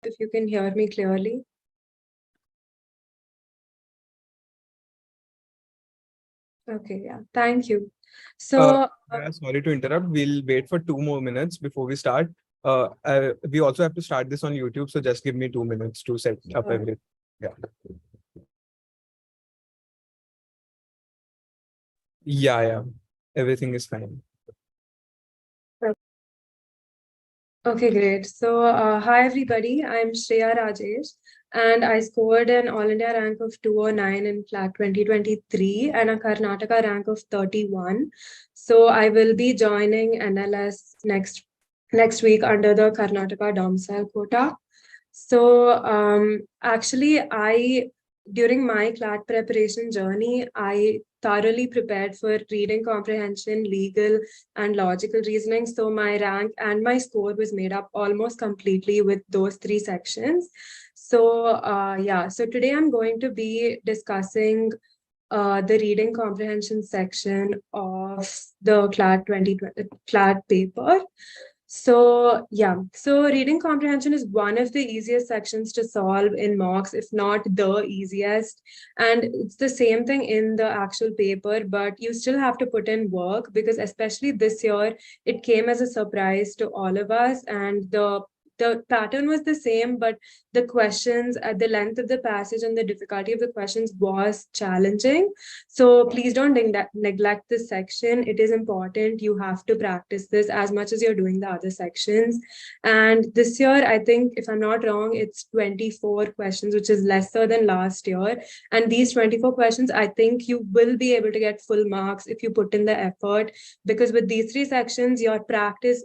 if you can hear me clearly. Okay, yeah, thank you. So, Sorry to interrupt. We'll wait for 2 more minutes before we start. We also have to start this on YouTube, so just give me 2 minutes to set up everything. Yeah. Yeah. Everything is fine. okay, great. So, hi everybody, I'm Shreya Rajesh, and I scored an All India rank of 209 in CLAT 2023 and a Karnataka rank of 31. So, I will be joining NLS next week under the Karnataka domicile quota. So, actually, during my CLAT preparation journey, I thoroughly prepared for reading comprehension, legal, and logical reasoning. So my rank and my score was made up almost completely with those three sections. So so today I'm going to be discussing the reading comprehension section of the CLAT 2020 CLAT paper. So reading comprehension is one of the easiest sections to solve in mocks, if not the easiest. And it's the same thing in the actual paper, but you still have to put in work because especially this year, it came as a surprise to all of us. And the pattern was the same, but the questions at the length of the passage and the difficulty of the questions was challenging. So please don't neglect this section. It is important. You have to practice this as much as you're doing the other sections. And this year, I think, if I'm not wrong, it's 24 questions, which is lesser than last year. And these 24 questions, I think you will be able to get full marks if you put in the effort, because with these three sections, your practice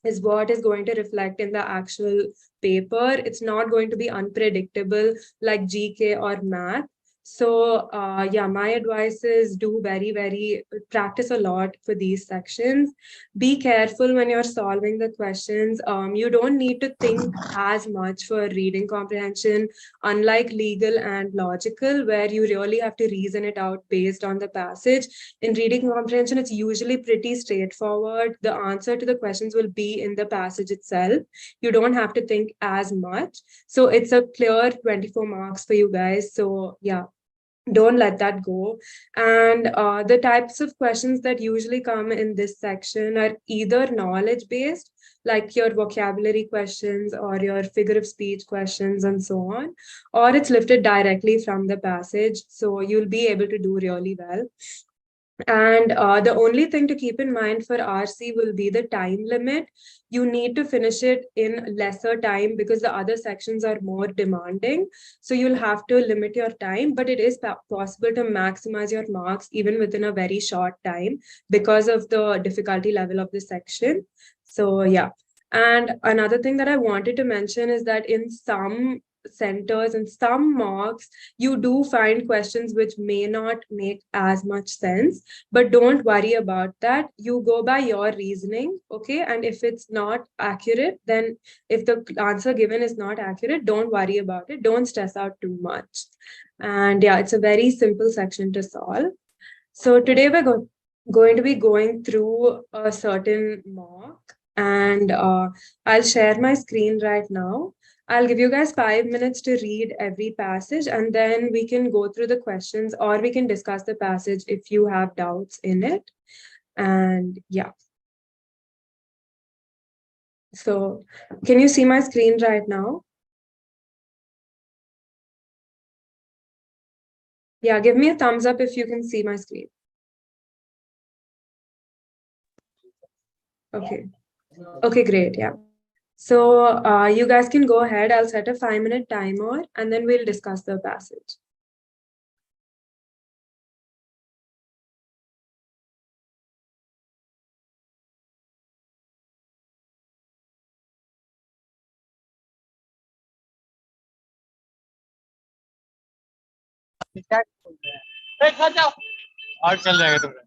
is what is going to reflect in the actual paper. It's not going to be unpredictable like GK or math. So my advice is do very practice a lot for these sections. Be careful when you're solving the questions. You don't need to think as much for reading comprehension, unlike legal and logical, where you really have to reason it out based on the passage. In reading comprehension, it's usually pretty straightforward. The answer to the questions will be in the passage itself. You don't have to think as much. So it's a clear 24 marks for you guys. So yeah, don't let that go. And the types of questions that usually come in this section are either knowledge based, like your vocabulary questions or your figure of speech questions and so on, or it's lifted directly from the passage. So you'll be able to do really well. And the only thing to keep in mind for RC will be the time limit. You need to finish it in lesser time because the other sections are more demanding. So you'll have to limit your time, but it is possible to maximize your marks even within a very short time because of the difficulty level of the section. So yeah. And another thing that I wanted to mention is that in some centers and some mocks, you do find questions which may not make as much sense, but don't worry about that. You go by your reasoning, okay? And if it's not accurate, then if the answer given is not accurate, don't worry about it. Don't stress out too much. And yeah, it's a very simple section to solve. So today we're going to be going through a certain mock, and I'll share my screen right now. I'll give you guys 5 minutes to read every passage, and then we can go through the questions or we can discuss the passage if you have doubts in it. And yeah. So can you see my screen right now? Yeah, give me a thumbs up if you can see my screen. Okay. Okay, great. Yeah. So you guys can go ahead. I'll set a 5-minute timer and then we'll discuss the passage. और चल जाएगा तुम्हें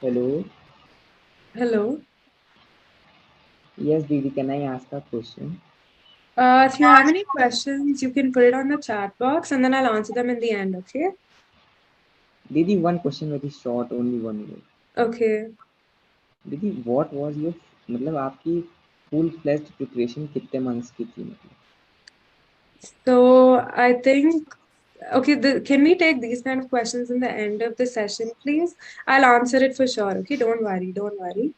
Hello. Hello. Yes, Didi, can I ask a question? If you have any questions, you can put it on the chat box and then I'll answer them in the end, okay? Didi, one question very short, only 1 minute. Okay. दीदी what was your मतलब आपकी full fledged preparation कितने months की थी मतलब So I think, okay, can we take these kind of questions in the end of the session, please? I'll answer it for sure, okay? Don't worry, don't worry.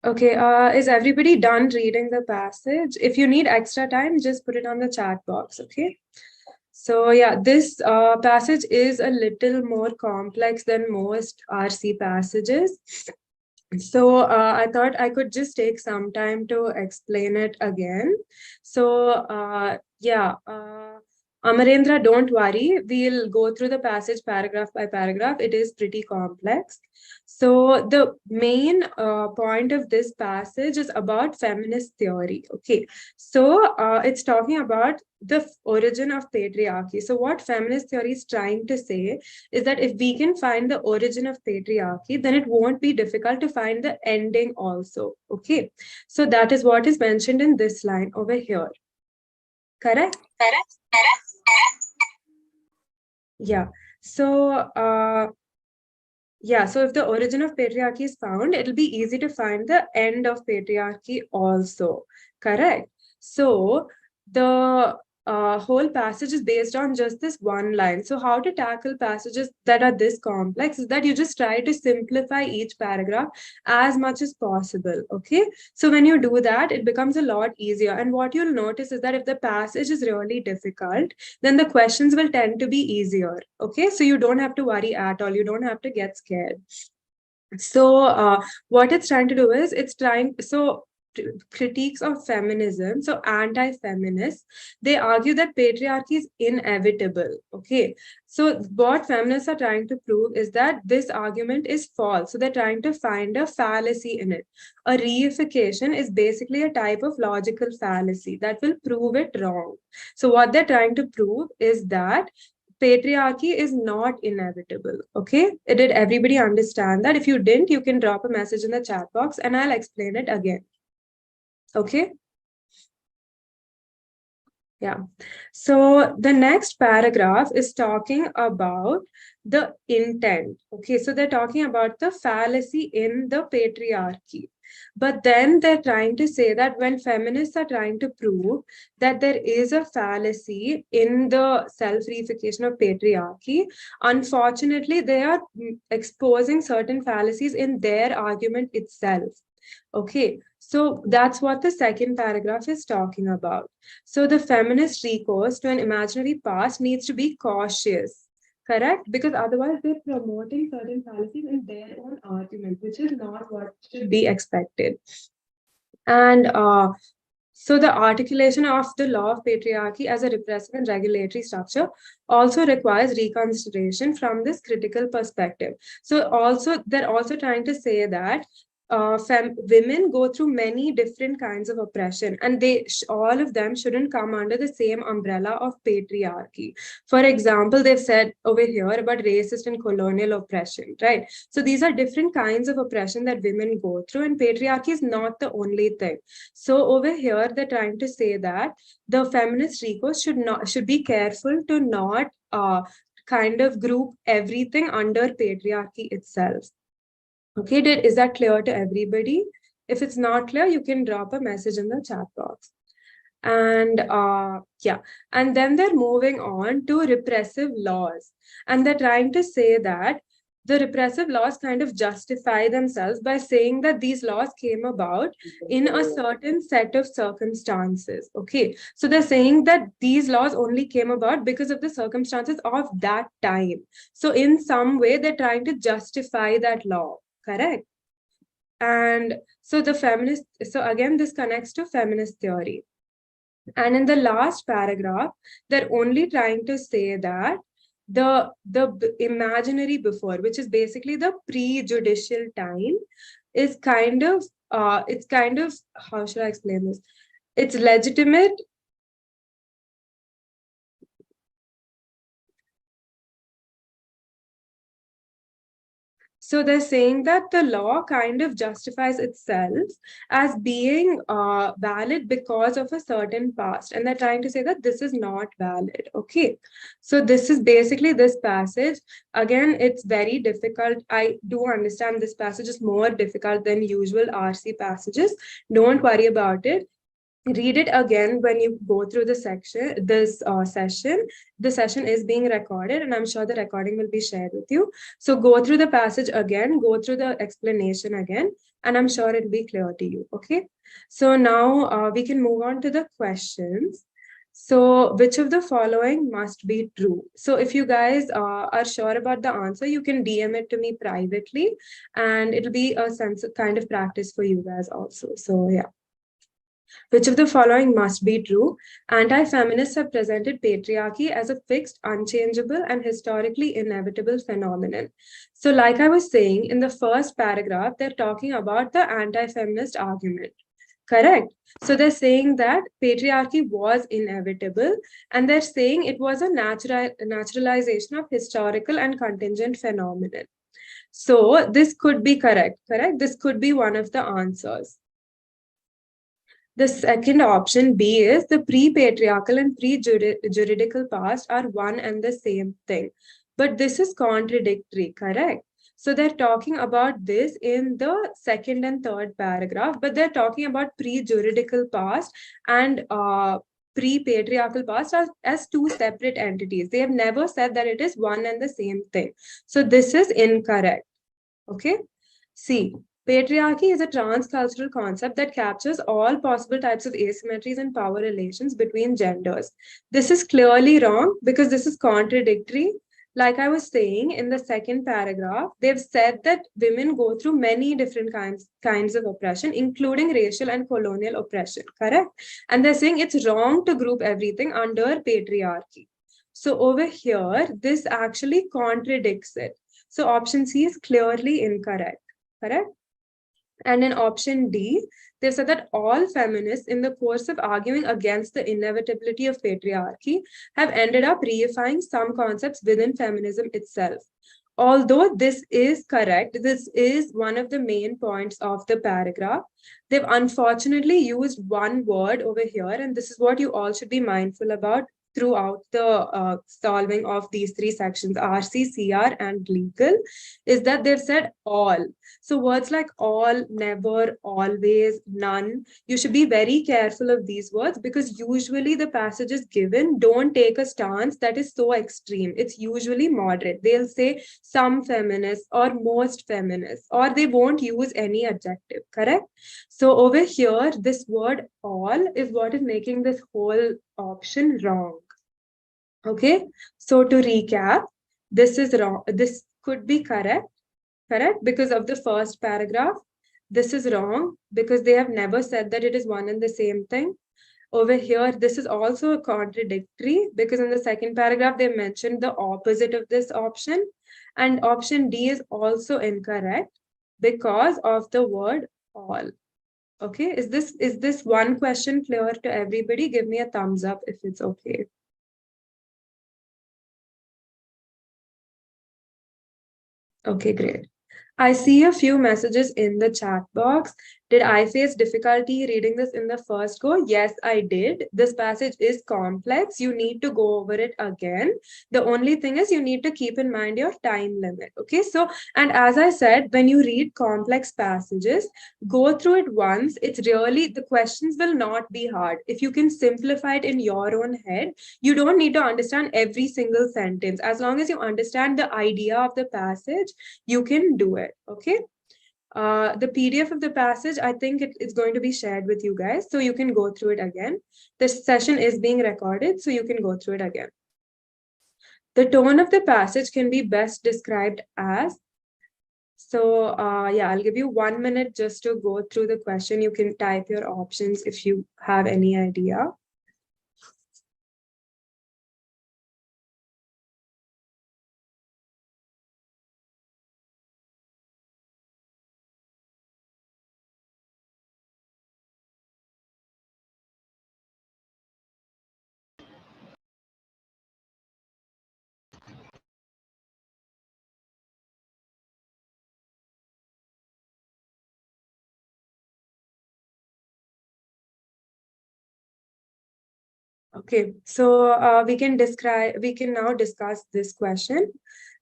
Okay, is everybody done reading the passage? If you need extra time, just put it on the chat box, okay? So yeah, this passage is a little more complex than most RC passages. So I thought I could just take some time to explain it again. So yeah, Amarendra, don't worry. We'll go through the passage paragraph by paragraph. It is pretty complex. So the main point of this passage is about feminist theory. Okay, so it's talking about the origin of patriarchy. So what feminist theory is trying to say is that if we can find the origin of patriarchy, then it won't be difficult to find the ending also. Okay. So that is what is mentioned in this line over here. Correct? Yeah. So, yeah, so if the origin of patriarchy is found, it'll be easy to find the end of patriarchy also. Correct. So the whole passage is based on just this one line. So how to tackle passages that are this complex is that you just try to simplify each paragraph as much as possible. Okay. So when you do that, it becomes a lot easier. And what you'll notice is that if the passage is really difficult, then the questions will tend to be easier. Okay, so you don't have to worry at all. You don't have to get scared. So what it's trying to do is critiques of feminism, so anti-feminists, they argue that patriarchy is inevitable. Okay, so what feminists are trying to prove is that this argument is false. So they're trying to find a fallacy in it. A reification is basically a type of logical fallacy that will prove it wrong. So what they're trying to prove is that patriarchy is not inevitable. Okay, did everybody understand that? If you didn't, you can drop a message in the chat box and I'll explain it again. Okay, yeah. So the next paragraph is talking about the intent. Okay, so they're talking about the fallacy in the patriarchy. But then they're trying to say that when feminists are trying to prove that there is a fallacy in the self-reification of patriarchy, unfortunately, they are exposing certain fallacies in their argument itself. Okay, so that's what the second paragraph is talking about. So the feminist recourse to an imaginary past needs to be cautious, correct? Because otherwise they're promoting certain fallacies in their own argument, which is not what should be expected. And so the articulation of the law of patriarchy as a repressive and regulatory structure also requires reconsideration from this critical perspective. So also they're also trying to say that women go through many different kinds of oppression, and all of them shouldn't come under the same umbrella of patriarchy. For example, they've said over here about racist and colonial oppression, right? So these are different kinds of oppression that women go through, and patriarchy is not the only thing. So over here, they're trying to say that the feminist recourse should be careful to not kind of group everything under patriarchy itself. Okay, is that clear to everybody? If it's not clear, you can drop a message in the chat box. And yeah, and then they're moving on to repressive laws, and they're trying to say that the repressive laws kind of justify themselves by saying that these laws came about in a certain set of circumstances. Okay, so they're saying that these laws only came about because of the circumstances of that time. So in some way, they're trying to justify that law, correct? And so so again, this connects to feminist theory. And in the last paragraph, they're only trying to say that the imaginary before, which is basically the prejudicial time, is kind of it's kind of, how should I explain this? It's legitimate. So they're saying that the law kind of justifies itself as being valid because of a certain past. And they're trying to say that this is not valid. Okay. So this is basically this passage. Again, it's very difficult. I do understand this passage is more difficult than usual RC passages. Don't worry about it. Read it again when you go through the session. The session is being recorded, and I'm sure the recording will be shared with you. So go through the passage again, go through the explanation again, and I'm sure it'll be clear to you. Okay. So now we can move on to the questions. So which of the following must be true? So if you guys are sure about the answer, you can DM it to me privately, and it'll be a sense of kind of practice for you guys also. So yeah. Which of the following must be true? Anti-feminists have presented patriarchy as a fixed, unchangeable, and historically inevitable phenomenon. So, like I was saying, in the first paragraph, they're talking about the anti-feminist argument. Correct. So they're saying that patriarchy was inevitable, and they're saying it was a naturalization of historical and contingent phenomenon. So this could be correct. Correct. This could be one of the answers. The second option, B, is the pre-patriarchal and pre-juridical past are one and the same thing. But this is contradictory, correct? So they're talking about this in the second and third paragraph, but they're talking about pre-juridical past and pre-patriarchal past as two separate entities. They have never said that it is one and the same thing. So this is incorrect. Okay. C. Patriarchy is a transcultural concept that captures all possible types of asymmetries and power relations between genders. This is clearly wrong because this is contradictory. Like I was saying in the second paragraph, they've said that women go through many different kinds of oppression, including racial and colonial oppression, correct? And they're saying it's wrong to group everything under patriarchy. So over here, this actually contradicts it. So option C is clearly incorrect, correct? And in option D, they said that all feminists, in the course of arguing against the inevitability of patriarchy, have ended up reifying some concepts within feminism itself. Although this is correct, this is one of the main points of the paragraph. They've unfortunately used one word over here, and this is what you all should be mindful about throughout the solving of these three sections, RC, CR, and legal, is that they've said all. So words like all, never, always, none, you should be very careful of these words because usually the passages given don't take a stance that is so extreme. It's usually moderate. They'll say some feminists or most feminists, or they won't use any adjective, correct? So over here, this word all is what is making this whole option wrong. Okay, so to recap, this is wrong. This could be correct because of the first paragraph. This is wrong because they have never said that it is one and the same thing. Over here, this is also contradictory because in the second paragraph, they mentioned the opposite of this option. And option D is also incorrect because of the word all. Okay, is this one question clear to everybody? Give me a thumbs up if it's okay. Okay, great. I see a few messages in the chat box. Did I face difficulty reading this in the first go? Yes, I did. This passage is complex. You need to go over it again. The only thing is you need to keep in mind your time limit. Okay, so, and as I said, when you read complex passages, go through it once. It's really, the questions will not be hard. If you can simplify it in your own head, you don't need to understand every single sentence. As long as you understand the idea of the passage, you can do it. Okay. The PDF of the passage, I think it's going to be shared with you guys, so you can go through it again. This session is being recorded, so you can go through it again. The tone of the passage can be best described as, so yeah, I'll give you 1 minute just to go through the question. You can type your options if you have any idea. Okay, so we can now discuss this question.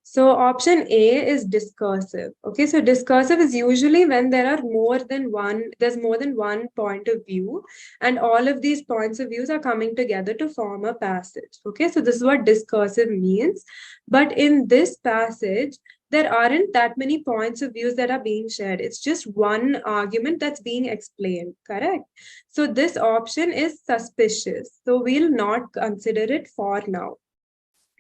So option A is discursive. Okay, so discursive is usually when there's more than one point of view, and all of these points of views are coming together to form a passage. Okay, so this is what discursive means. But in this passage, there aren't that many points of views that are being shared. It's just one argument that's being explained, correct? So this option is suspicious. So we'll not consider it for now.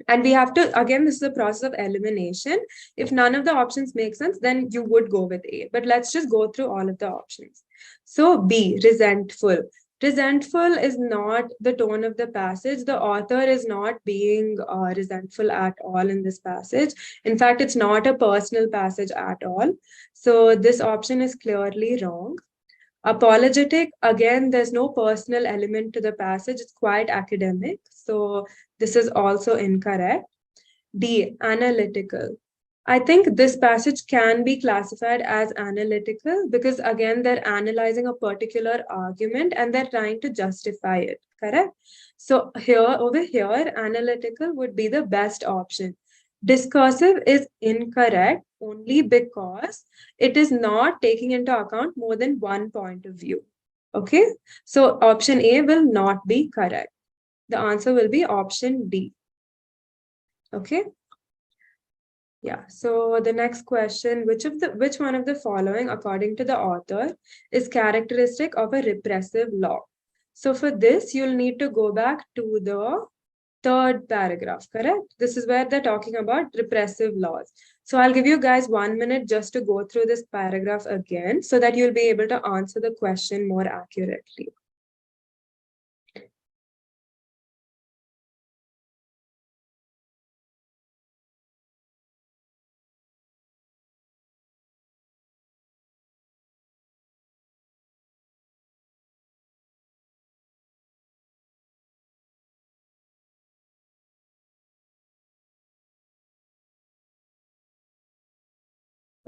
And we have to, again, this is a process of elimination. If none of the options make sense, then you would go with A. But let's just go through all of the options. So B, resentful. Resentful is not the tone of the passage. The author is not being resentful at all in this passage. In fact, it's not a personal passage at all. So this option is clearly wrong. Apologetic, again, there's no personal element to the passage. It's quite academic. So this is also incorrect. D, analytical. I think this passage can be classified as analytical because, again, they're analyzing a particular argument and they're trying to justify it, correct? So over here, analytical would be the best option. Discursive is incorrect only because it is not taking into account more than one point of view. Okay, so option A will not be correct. The answer will be option D. Okay. Yeah, so the next question, which one of the following, according to the author, is characteristic of a repressive law? So for this, you'll need to go back to the third paragraph, correct? This is where they're talking about repressive laws. So I'll give you guys 1 minute just to go through this paragraph again so that you'll be able to answer the question more accurately.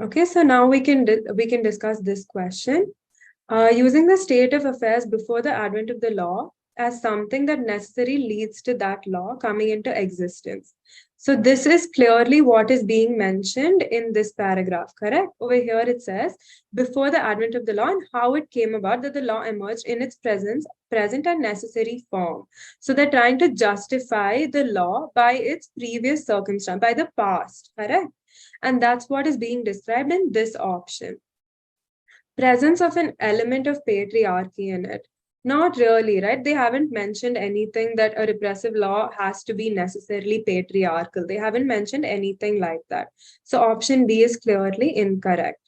Okay, so now we can discuss this question. Using the state of affairs before the advent of the law as something that necessarily leads to that law coming into existence. So this is clearly what is being mentioned in this paragraph, correct? Over here it says, before the advent of the law and how it came about that the law emerged in its present and necessary form. So they're trying to justify the law by its previous circumstance, by the past, correct? And that's what is being described in this option. Presence of an element of patriarchy in it. Not really, right? They haven't mentioned anything that a repressive law has to be necessarily patriarchal. They haven't mentioned anything like that. So option B is clearly incorrect.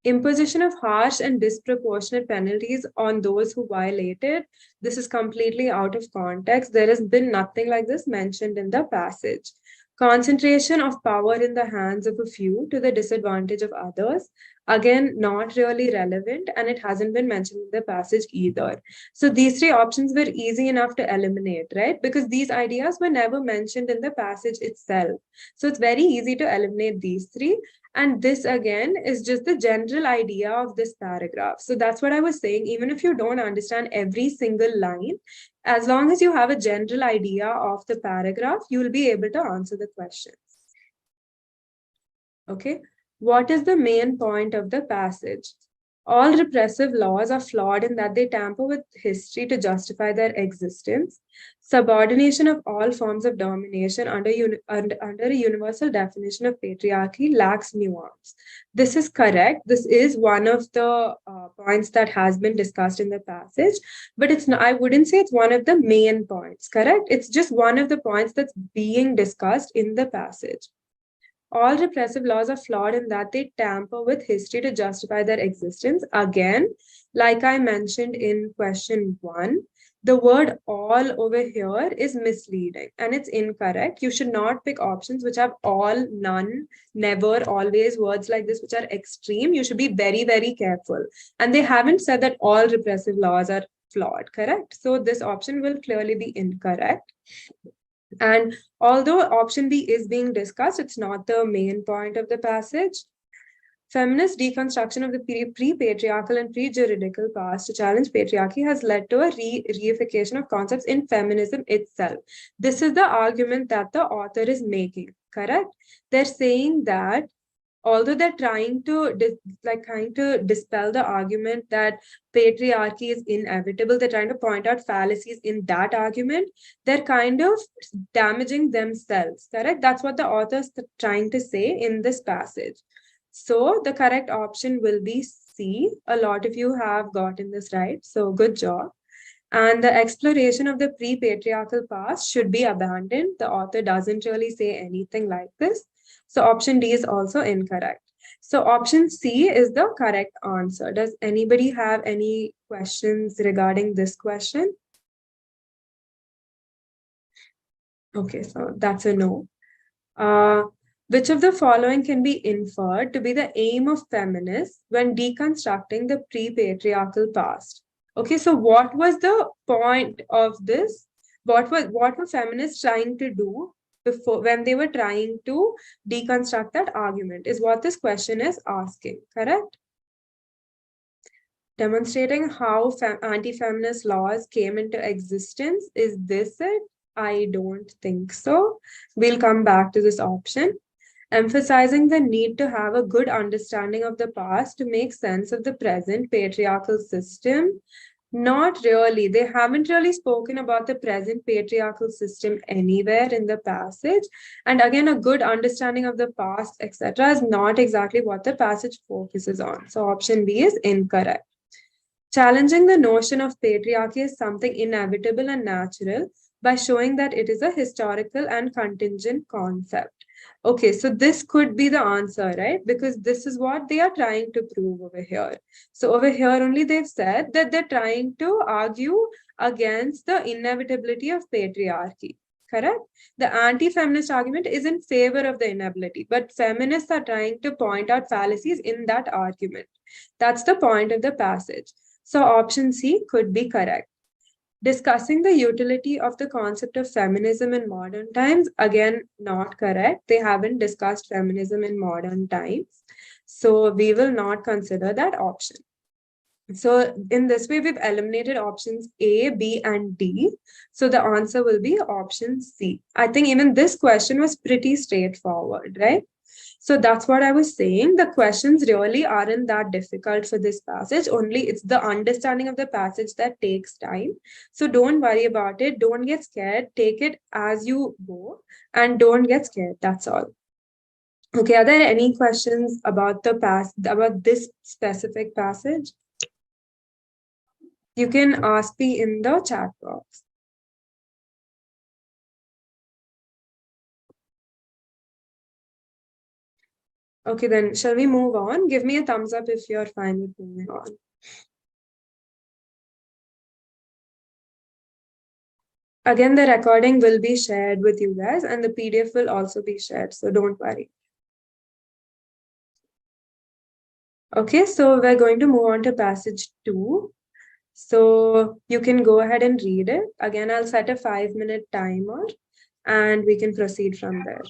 Imposition of harsh and disproportionate penalties on those who violate it. This is completely out of context. There has been nothing like this mentioned in the passage. Concentration of power in the hands of a few to the disadvantage of others. Again, not really relevant, and it hasn't been mentioned in the passage either. So these three options were easy enough to eliminate, right? Because these ideas were never mentioned in the passage itself. So it's very easy to eliminate these three. And this again is just the general idea of this paragraph. So that's what I was saying. Even if you don't understand every single line, as long as you have a general idea of the paragraph, you will be able to answer the questions. Okay. What is the main point of the passage? All repressive laws are flawed in that they tamper with history to justify their existence. Subordination of all forms of domination under a universal definition of patriarchy lacks nuance. This is correct. This is one of the points that has been discussed in the passage, but it's not, I wouldn't say it's one of the main points, correct? It's just one of the points that's being discussed in the passage. All repressive laws are flawed in that they tamper with history to justify their existence. Again, like I mentioned in question 1, the word all over here is misleading and it's incorrect. You should not pick options which have all, none, never, always, words like this, which are extreme. You should be very, very careful. And they haven't said that all repressive laws are flawed, correct? So this option will clearly be incorrect. And although option B is being discussed, it's not the main point of the passage. Feminist deconstruction of the pre-patriarchal and pre-juridical past to challenge patriarchy has led to a reification of concepts in feminism itself. This is the argument that the author is making, correct? They're saying that although they're trying to dispel the argument that patriarchy is inevitable, they're trying to point out fallacies in that argument, they're kind of damaging themselves, correct? That's what the author's trying to say in this passage. So the correct option will be C. A lot of you have gotten this right, so good job. And the exploration of the pre-patriarchal past should be abandoned. The author doesn't really say anything like this. So option D is also incorrect. So option C is the correct answer. Does anybody have any questions regarding this question? Okay, so that's a no. Which of the following can be inferred to be the aim of feminists when deconstructing the pre-patriarchal past? Okay, so what was the point of this? What were feminists trying to do before when they were trying to deconstruct that argument is what this question is asking, correct? Demonstrating how anti-feminist laws came into existence. Is this it? I don't think so. We'll come back to this option. Emphasizing the need to have a good understanding of the past to make sense of the present patriarchal system. Not really. They haven't really spoken about the present patriarchal system anywhere in the passage. And again, a good understanding of the past, etc., is not exactly what the passage focuses on. So option B is incorrect. Challenging the notion of patriarchy as something inevitable and natural by showing that it is a historical and contingent concept. Okay, so this could be the answer, right? Because this is what they are trying to prove over here. So over here only they've said that they're trying to argue against the inevitability of patriarchy, correct? The anti-feminist argument is in favor of the inevitability, but feminists are trying to point out fallacies in that argument. That's the point of the passage. So option C could be correct. Discussing the utility of the concept of feminism in modern times, again, not correct. They haven't discussed feminism in modern times. So we will not consider that option. So in this way, we've eliminated options A, B, and D. So the answer will be option C. I think even this question was pretty straightforward, right? So that's what I was saying. The questions really aren't that difficult for this passage. Only it's the understanding of the passage that takes time. So don't worry about it. Don't get scared. Take it as you go and don't get scared. That's all. Okay, are there any questions about about this specific passage? You can ask me in the chat box. Okay, then shall we move on? Give me a thumbs up if you're fine with moving on. Again, the recording will be shared with you guys and the PDF will also be shared, so don't worry. Okay, so we're going to move on to passage 2. So you can go ahead and read it. Again, I'll set a 5-minute timer and we can proceed from there.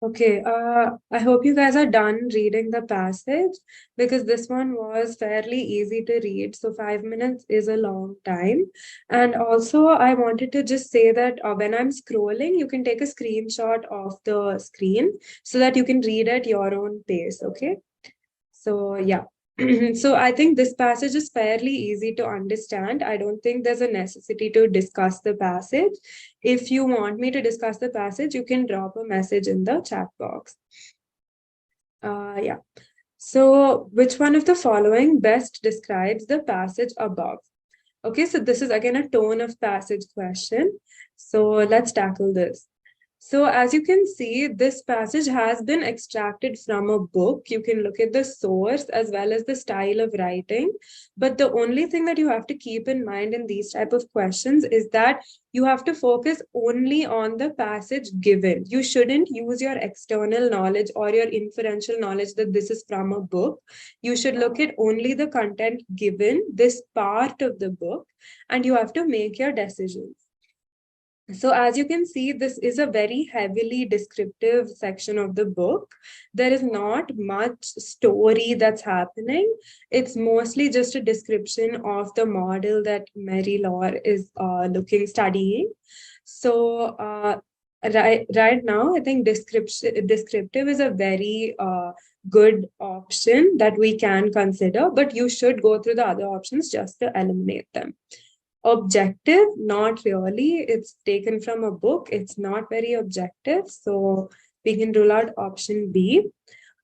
Okay, I hope you guys are done reading the passage because this one was fairly easy to read. So 5 minutes is a long time. And also, I wanted to just say that when I'm scrolling, you can take a screenshot of the screen so that you can read at your own pace. Okay. So, yeah. So I think this passage is fairly easy to understand. I don't think there's a necessity to discuss the passage. If you want me to discuss the passage, you can drop a message in the chat box. Yeah. So which one of the following best describes the passage above? Okay, so this is again a tone of passage question. So let's tackle this. So as you can see, this passage has been extracted from a book. You can look at the source as well as the style of writing. But the only thing that you have to keep in mind in these type of questions is that you have to focus only on the passage given. You shouldn't use your external knowledge or your inferential knowledge that this is from a book. You should look at only the content given, this part of the book, and you have to make your decisions. So as you can see, this is a very heavily descriptive section of the book. There is not much story that's happening. It's mostly just a description of the model that Mary Law is studying. So right now, I think descriptive is a very good option that we can consider, but you should go through the other options just to eliminate them. Objective, not really. It's taken from a book. It's not very objective. So we can rule out option B.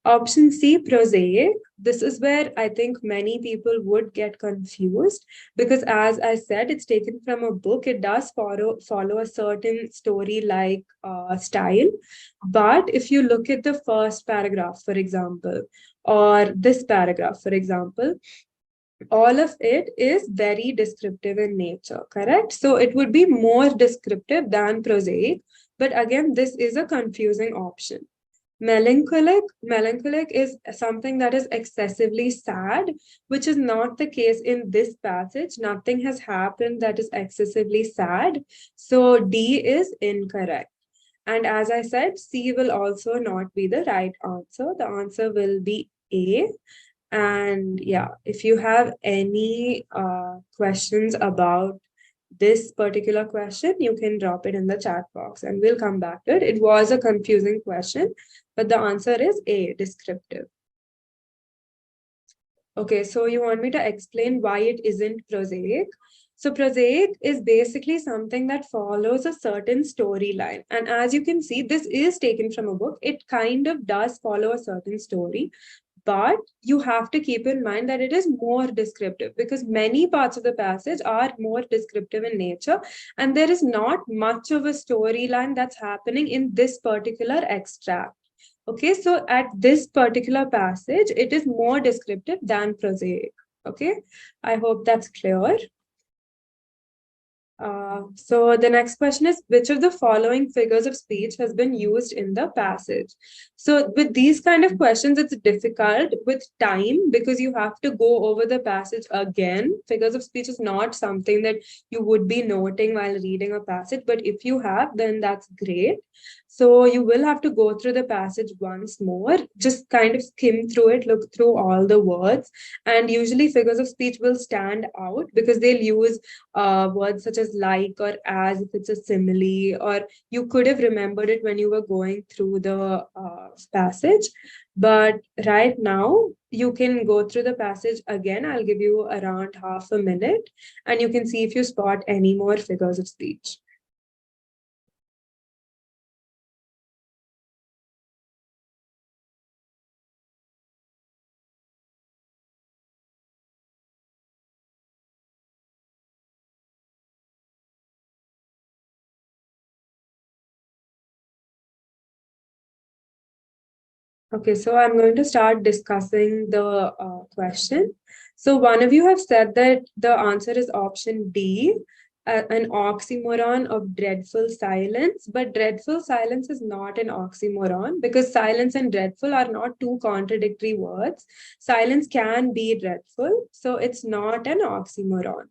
Option C, prosaic. This is where I think many people would get confused because, as I said, it's taken from a book. It does follow a certain story-like style. But if you look at the first paragraph, for example, or this paragraph, for example, all of it is very descriptive in nature, correct? So it would be more descriptive than prosaic. But again, this is a confusing option. Melancholic is something that is excessively sad, which is not the case in this passage. Nothing has happened that is excessively sad. So D is incorrect. And as I said, C will also not be the right answer. The answer will be A. And yeah, if you have any questions about this particular question, you can drop it in the chat box and we'll come back to it. It was a confusing question, but the answer is A, descriptive. Okay, so you want me to explain why it isn't prosaic? So prosaic is basically something that follows a certain storyline. And as you can see, this is taken from a book. It kind of does follow a certain story, but you have to keep in mind that it is more descriptive because many parts of the passage are more descriptive in nature. And there is not much of a storyline that's happening in this particular extract. Okay, so at this particular passage, it is more descriptive than prosaic. Okay, I hope that's clear. So the next question is, which of the following figures of speech has been used in the passage? So with these kind of questions, it's difficult with time because you have to go over the passage again. Figures of speech is not something that you would be noting while reading a passage, but if you have, then that's great. So you will have to go through the passage once more, just kind of skim through it, look through all the words. And usually figures of speech will stand out because they'll use words such as like or as if it's a simile, or you could have remembered it when you were going through the passage. But right now, you can go through the passage again. I'll give you around half a minute and you can see if you spot any more figures of speech. Okay, so I'm going to start discussing the question. So one of you have said that the answer is option D, an oxymoron of dreadful silence, but dreadful silence is not an oxymoron because silence and dreadful are not two contradictory words. Silence can be dreadful, so it's not an oxymoron.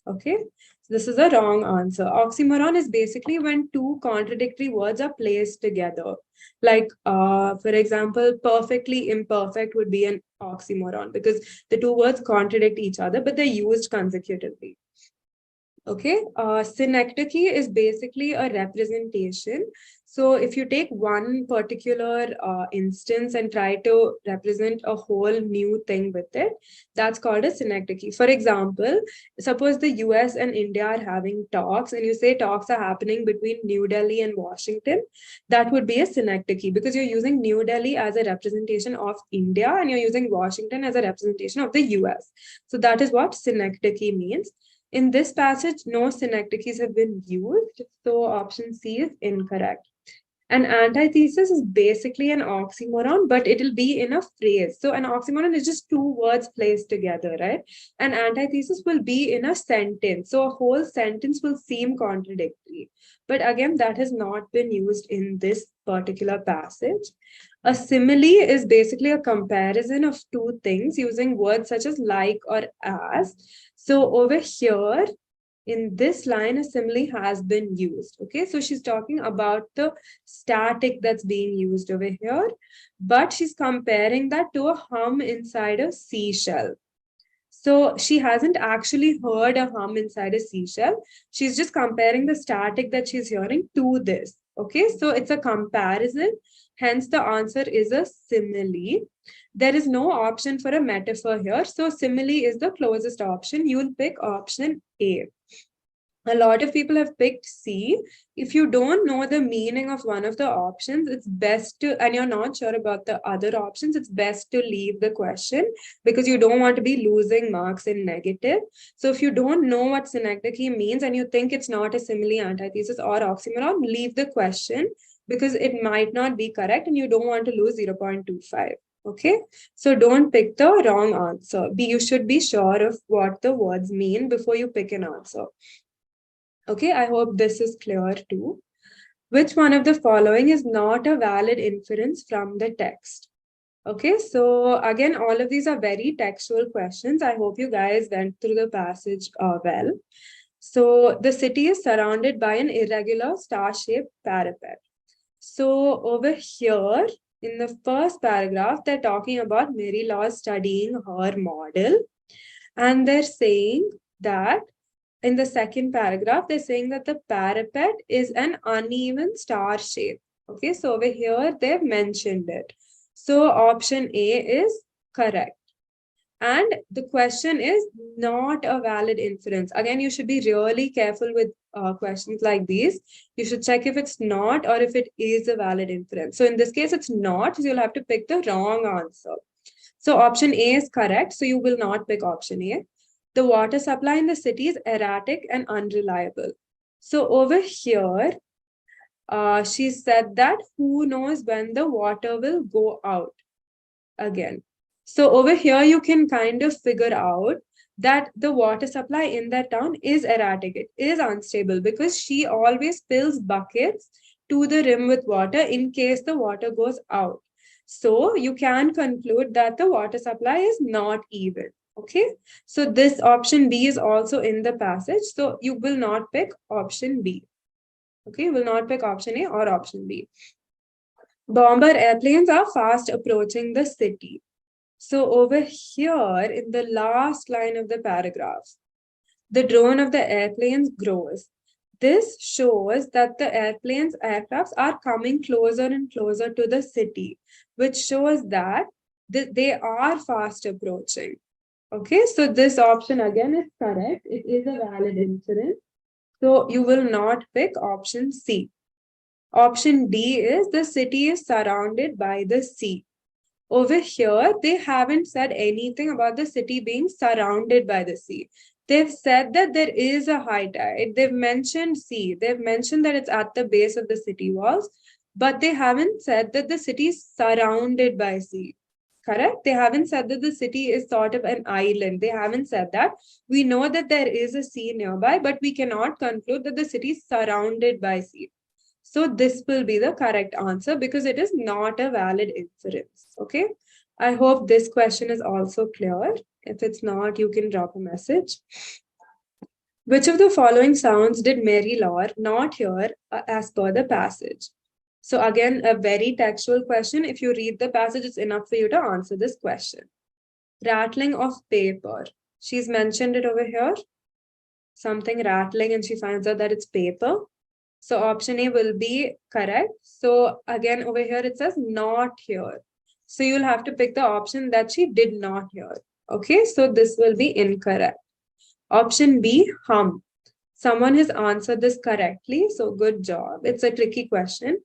Okay, so this is a wrong answer. Oxymoron is basically when two contradictory words are placed together. Like, for example, perfectly imperfect would be an oxymoron because the two words contradict each other, but they're used consecutively. Okay, synecdoche is basically a representation. So if you take one particular instance and try to represent a whole new thing with it, that's called a synecdoche. For example, suppose the US and India are having talks and you say talks are happening between New Delhi and Washington, that would be a synecdoche because you're using New Delhi as a representation of India and you're using Washington as a representation of the US. So that is what synecdoche means. In this passage, no synecdoches have been used, so option C is incorrect. An antithesis is basically an oxymoron, but it'll be in a phrase. So an oxymoron is just two words placed together, right? An antithesis will be in a sentence. So a whole sentence will seem contradictory. But again, that has not been used in this particular passage. A simile is basically a comparison of two things using words such as like or as. So over here, in this line, a simile has been used. Okay, so she's talking about the static that's being used over here, but she's comparing that to a hum inside a seashell. So she hasn't actually heard a hum inside a seashell. She's just comparing the static that she's hearing to this. Okay, so it's a comparison. Hence, the answer is a simile. There is no option for a metaphor here. So simile is the closest option. You'll pick option A. A lot of people have picked C. If you don't know the meaning of one of the options, it's best to, and you're not sure about the other options, it's best to leave the question because you don't want to be losing marks in negative. So if you don't know what synecdoche means and you think it's not a simile, antithesis, or oxymoron, leave the question because it might not be correct and you don't want to lose 0.25. Okay, so don't pick the wrong answer. You should be sure of what the words mean before you pick an answer. Okay, I hope this is clear too. Which one of the following is not a valid inference from the text? Okay, so again, all of these are very textual questions. I hope you guys went through the passage well. So the city is surrounded by an irregular star-shaped parapet. So over here, in the first paragraph, they're talking about Mary Law studying her model. And they're saying that in the second paragraph, they're saying that the parapet is an uneven star shape. Okay, so over here, they've mentioned it. So option A is correct. And the question is not a valid inference. Again, you should be really careful with questions like these. You should check if it's not or if it is a valid inference. So in this case, it's not. So you'll have to pick the wrong answer. So option A is correct. So you will not pick option A. The water supply in the city is erratic and unreliable. So over here, she said that who knows when the water will go out again. So over here, you can kind of figure out that the water supply in that town is erratic. It is unstable because she always fills buckets to the rim with water in case the water goes out. So you can conclude that the water supply is not even. Okay, so this option B is also in the passage. So you will not pick option B. Okay, you will not pick option A or option B. Bomber airplanes are fast approaching the city. So over here in the last line of the paragraph, the drone of the airplanes grows. This shows that the aircrafts are coming closer and closer to the city, which shows that they are fast approaching. Okay, so this option again is correct. It is a valid inference. So you will not pick option C. Option D is the city is surrounded by the sea. Over here, they haven't said anything about the city being surrounded by the sea. They've said that there is a high tide. They've mentioned sea. They've mentioned that it's at the base of the city walls, but they haven't said that the city is surrounded by sea. Correct? They haven't said that the city is sort of an island. They haven't said that. We know that there is a sea nearby, but we cannot conclude that the city is surrounded by sea. So this will be the correct answer because it is not a valid inference. Okay. I hope this question is also clear. If it's not, you can drop a message. Which of the following sounds did Mary Law not hear as per the passage? So again, a very textual question. If you read the passage, it's enough for you to answer this question. Rattling of paper. She's mentioned it over here. Something rattling and she finds out that it's paper. So option A will be correct. So again, over here, it says not here. So you'll have to pick the option that she did not hear. Okay, so this will be incorrect. Option B, hum. Someone has answered this correctly. So good job. It's a tricky question.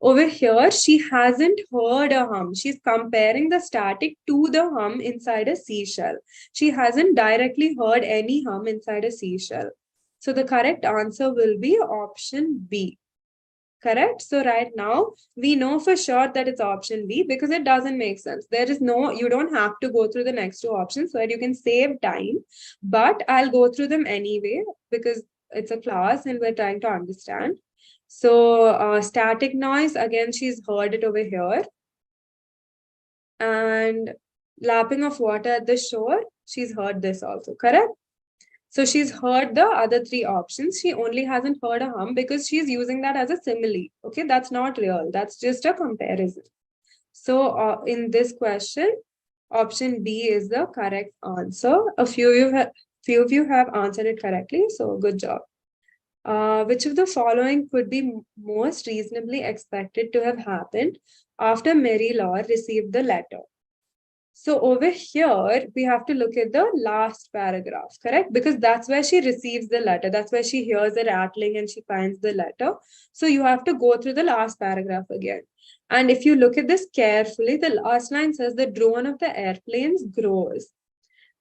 Over here, she hasn't heard a hum. She's comparing the static to the hum inside a seashell. She hasn't directly heard any hum inside a seashell. So the correct answer will be option B. Correct? So right now, we know for sure that it's option B because it doesn't make sense. There is no, you don't have to go through the next two options so that you can save time. But I'll go through them anyway because it's a class and we're trying to understand. So static noise, again, she's heard it over here. And lapping of water at the shore, she's heard this also, correct? So she's heard the other three options. She only hasn't heard a hum because she's using that as a simile. Okay, that's not real. That's just a comparison. So in this question, option B is the correct answer. A few of you have answered it correctly. So good job. Which of the following could be most reasonably expected to have happened after Mary Law received the letter? So over here, we have to look at the last paragraph, correct? Because that's where she receives the letter. That's where she hears the rattling and she finds the letter. So you have to go through the last paragraph again. And if you look at this carefully, the last line says the drone of the airplanes grows.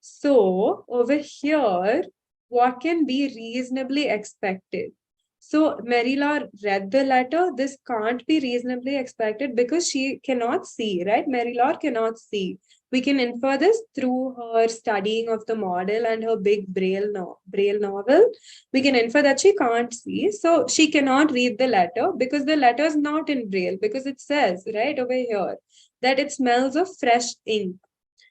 So over here, what can be reasonably expected? So Mary-Laure read the letter. This can't be reasonably expected because she cannot see, right? Mary-Laure cannot see. We can infer this through her studying of the model and her big Braille novel. We can infer that she can't see. So she cannot read the letter because the letter is not in Braille, because it says right over here that it smells of fresh ink.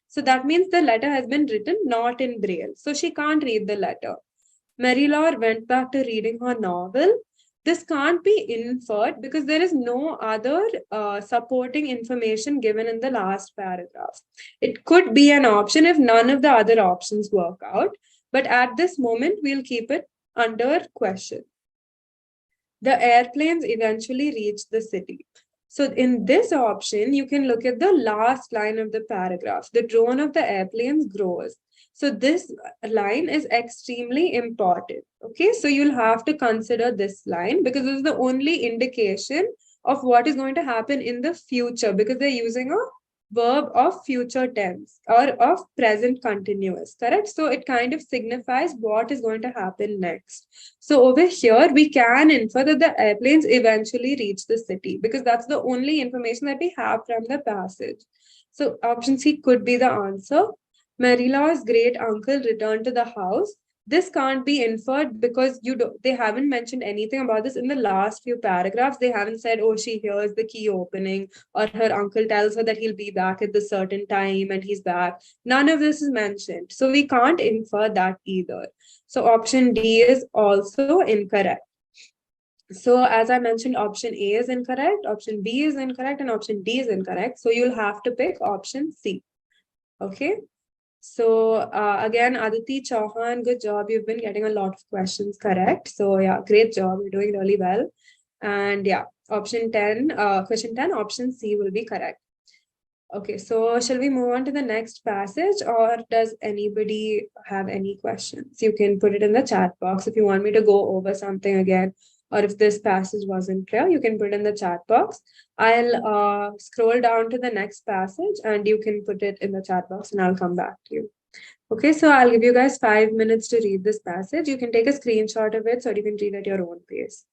So that means the letter has been written not in Braille. So she can't read the letter. Mary-Laure went back to reading her novel. This can't be inferred because there is no other supporting information given in the last paragraph. It could be an option if none of the other options work out. But at this moment, we'll keep it under question. The airplanes eventually reached the city. So in this option, you can look at the last line of the paragraph. The drone of the airplanes grows. So this line is extremely important. Okay, so you'll have to consider this line because this is the only indication of what is going to happen in the future, because they're using a verb of future tense or of present continuous, correct? So it kind of signifies what is going to happen next. So over here, we can infer that the airplanes eventually reach the city because that's the only information that we have from the passage. So option C could be the answer. Marilau's great uncle returned to the house. This can't be inferred because they haven't mentioned anything about this in the last few paragraphs. They haven't said, oh, she hears the key opening, or her uncle tells her that he'll be back at the certain time and he's back. None of this is mentioned. So we can't infer that either. So option D is also incorrect. So as I mentioned, option A is incorrect, option B is incorrect, and option D is incorrect. So you'll have to pick option C. Okay. So again, Aditi Chauhan, good job. You've been getting a lot of questions correct. So yeah, great job. You're doing really well. And yeah, option 10, question 10, option C will be correct. Okay, so shall we move on to the next passage, or does anybody have any questions? You can put it in the chat box if you want me to go over something again, or if this passage wasn't clear, you can put it in the chat box. I'll scroll down to the next passage and you can put it in the chat box and I'll come back to you. Okay, so I'll give you guys 5 minutes to read this passage. You can take a screenshot of it so you can read at your own pace.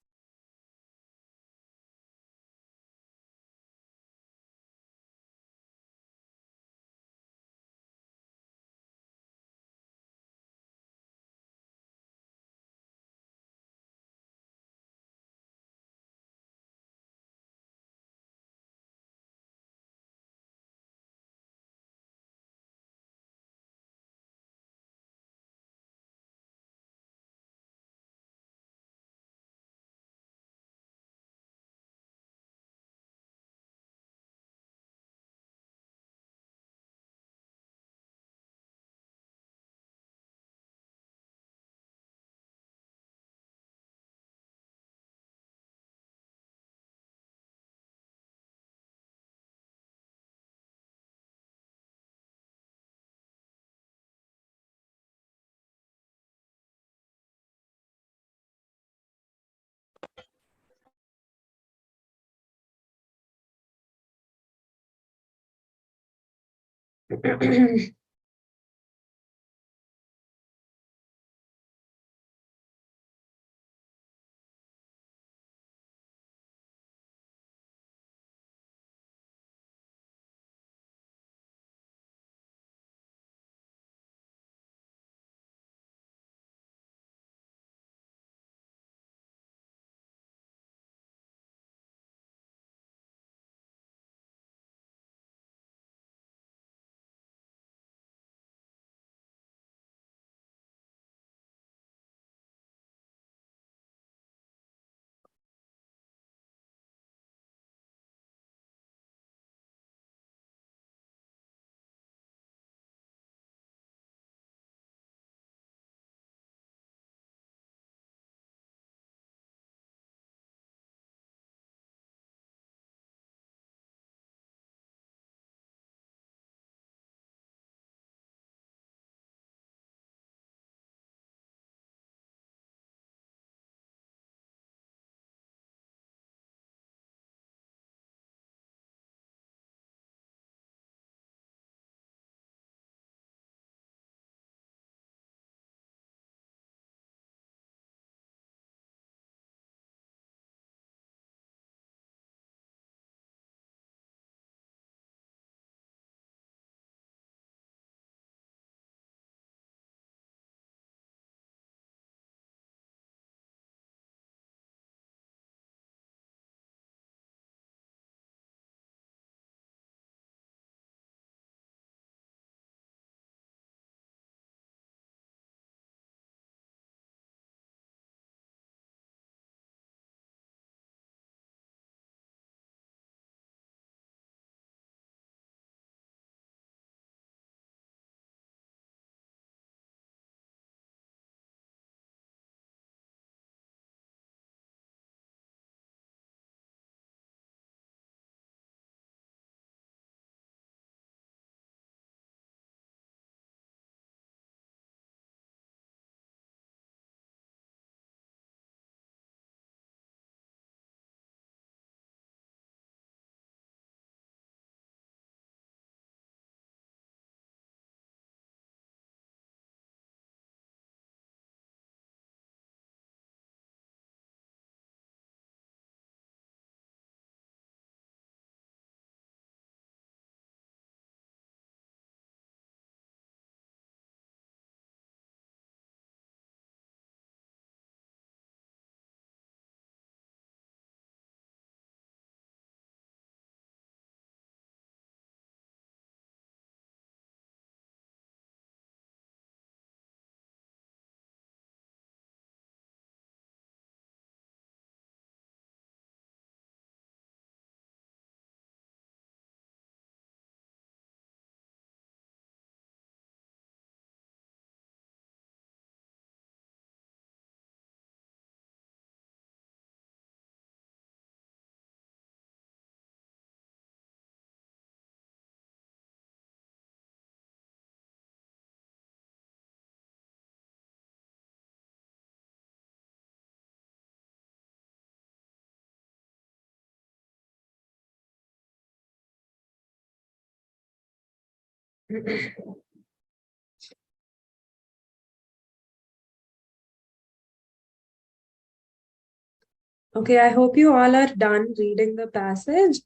Okay, I hope you all are done reading the passage.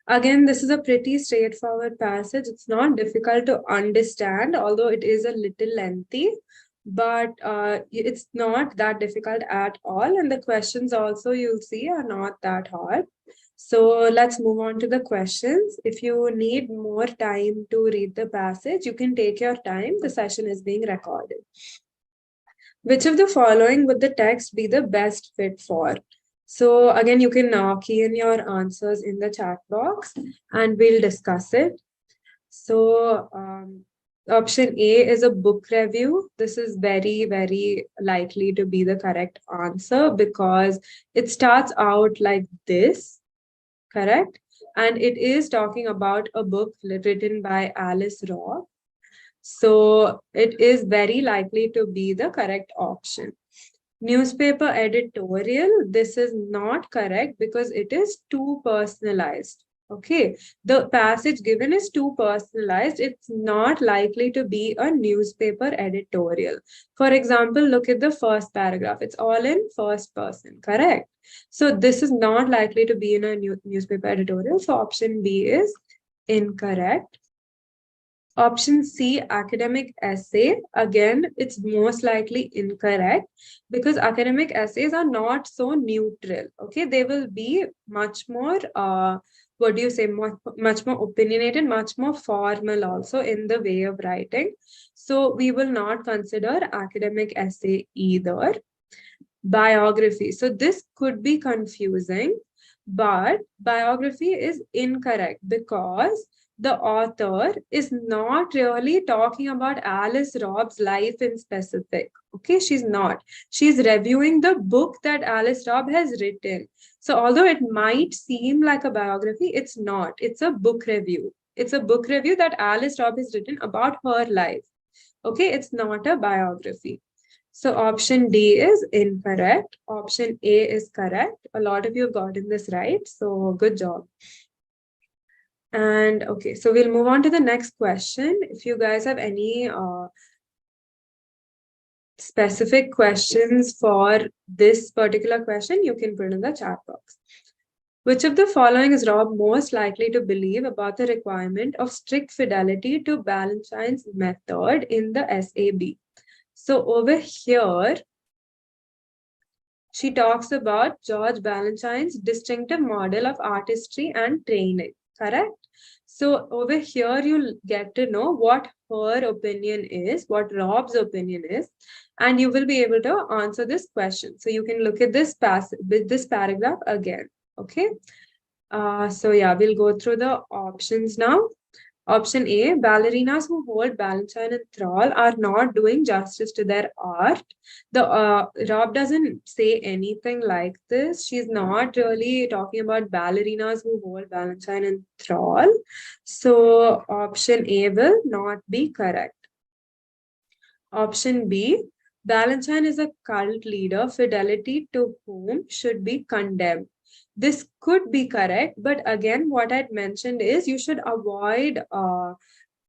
Again, this is a pretty straightforward passage. It's not difficult to understand, although it is a little lengthy, but it's not that difficult at all. And the questions also you'll see are not that hard. So let's move on to the questions. If you need more time to read the passage, you can take your time. The session is being recorded. Which of the following would the text be the best fit for? So again, you can key in your answers in the chat box and we'll discuss it. So option A is a book review. This is very, very likely to be the correct answer because it starts out like this, correct? And it is talking about a book written by Alice Robb. So it is very likely to be the correct option. Newspaper editorial, this is not correct because it is too personalized. Okay, the passage given is too personalized. It's not likely to be a newspaper editorial. For example, look at the first paragraph. It's all in first person, correct? So this is not likely to be in a newspaper editorial. So option B is incorrect. Option C, academic essay. Again, it's most likely incorrect because academic essays are not so neutral. Okay, they will be much more, much more opinionated, much more formal also in the way of writing. So we will not consider academic essay either. Biography. So this could be confusing, but biography is incorrect because the author is not really talking about Alice Robb's life in specific. Okay, she's not. She's reviewing the book that Alice Robb has written. So although it might seem like a biography, it's not. It's a book review. It's a book review that Alice Robb has written about her life. Okay, it's not a biography. So option D is incorrect. Option A is correct. A lot of you have gotten this right. So good job. And okay, so we'll move on to the next question. If you guys have any specific questions for this particular question, you can put in the chat box. Which of the following is Rob most likely to believe about the requirement of strict fidelity to Balanchine's method in the SAB? So over here, she talks about George Balanchine's distinctive model of artistry and training, correct? So over here, you'll get to know what her opinion is, what Rob's opinion is, and you will be able to answer this question. So you can look at this paragraph again, okay? So yeah, we'll go through the options now. Option A, ballerinas who hold Balanchine and thrall are not doing justice to their art. The Rob doesn't say anything like this. She's not really talking about ballerinas who hold Balanchine and thrall. So option A will not be correct. Option B, Balanchine is a cult leader, fidelity to whom should be condemned. This could be correct, but again, what I'd mentioned is you should avoid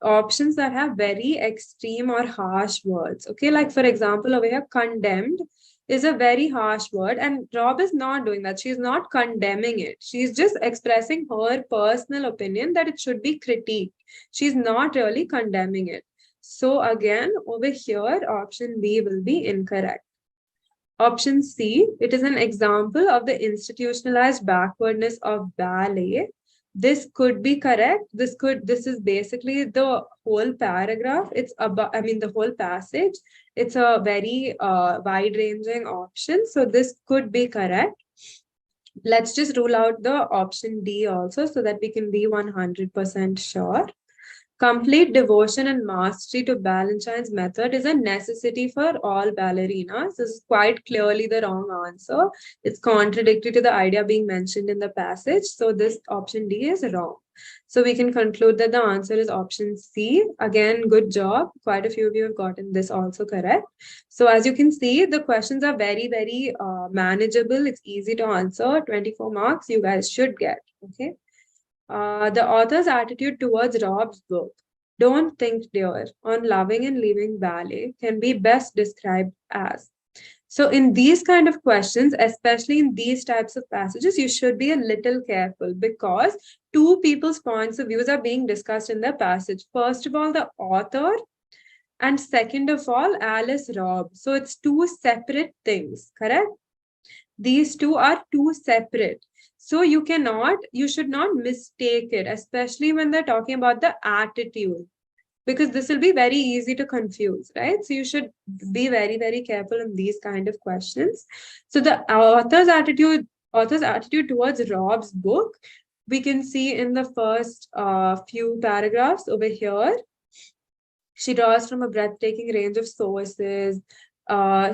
options that have very extreme or harsh words. Okay, like for example, over here, condemned is a very harsh word, and Rob is not doing that. She's not condemning it. She's just expressing her personal opinion that it should be critiqued. She's not really condemning it. So again, over here, option B will be incorrect. Option C, it is an example of the institutionalized backwardness of ballet. This could be correct. This is basically the whole paragraph. It's about, the whole passage. It's a very wide-ranging option. So this could be correct. Let's just rule out the option D also so that we can be 100% sure. Complete devotion and mastery to Balanchine's method is a necessity for all ballerinas. This is quite clearly the wrong answer. It's contradictory to the idea being mentioned in the passage. So this option D is wrong. So we can conclude that the answer is option C. Again, good job. Quite a few of you have gotten this also correct. So as you can see, the questions are very, very manageable. It's easy to answer. 24 marks you guys should get. Okay. The author's attitude towards Rob's book. Don't think, dear, on loving and leaving ballet can be best described as. So, in these kind of questions, especially in these types of passages, you should be a little careful because two people's points of views are being discussed in the passage. First of all, the author, and second of all, Alice Robb. So, it's two separate things, correct? These two are two separate. So, you should not mistake it, especially when they're talking about the attitude, because this will be very easy to confuse, right? So you should be very, very careful in these kind of questions. So the author's attitude towards Rob's book, we can see in the first few paragraphs over here. She draws from a breathtaking range of sources.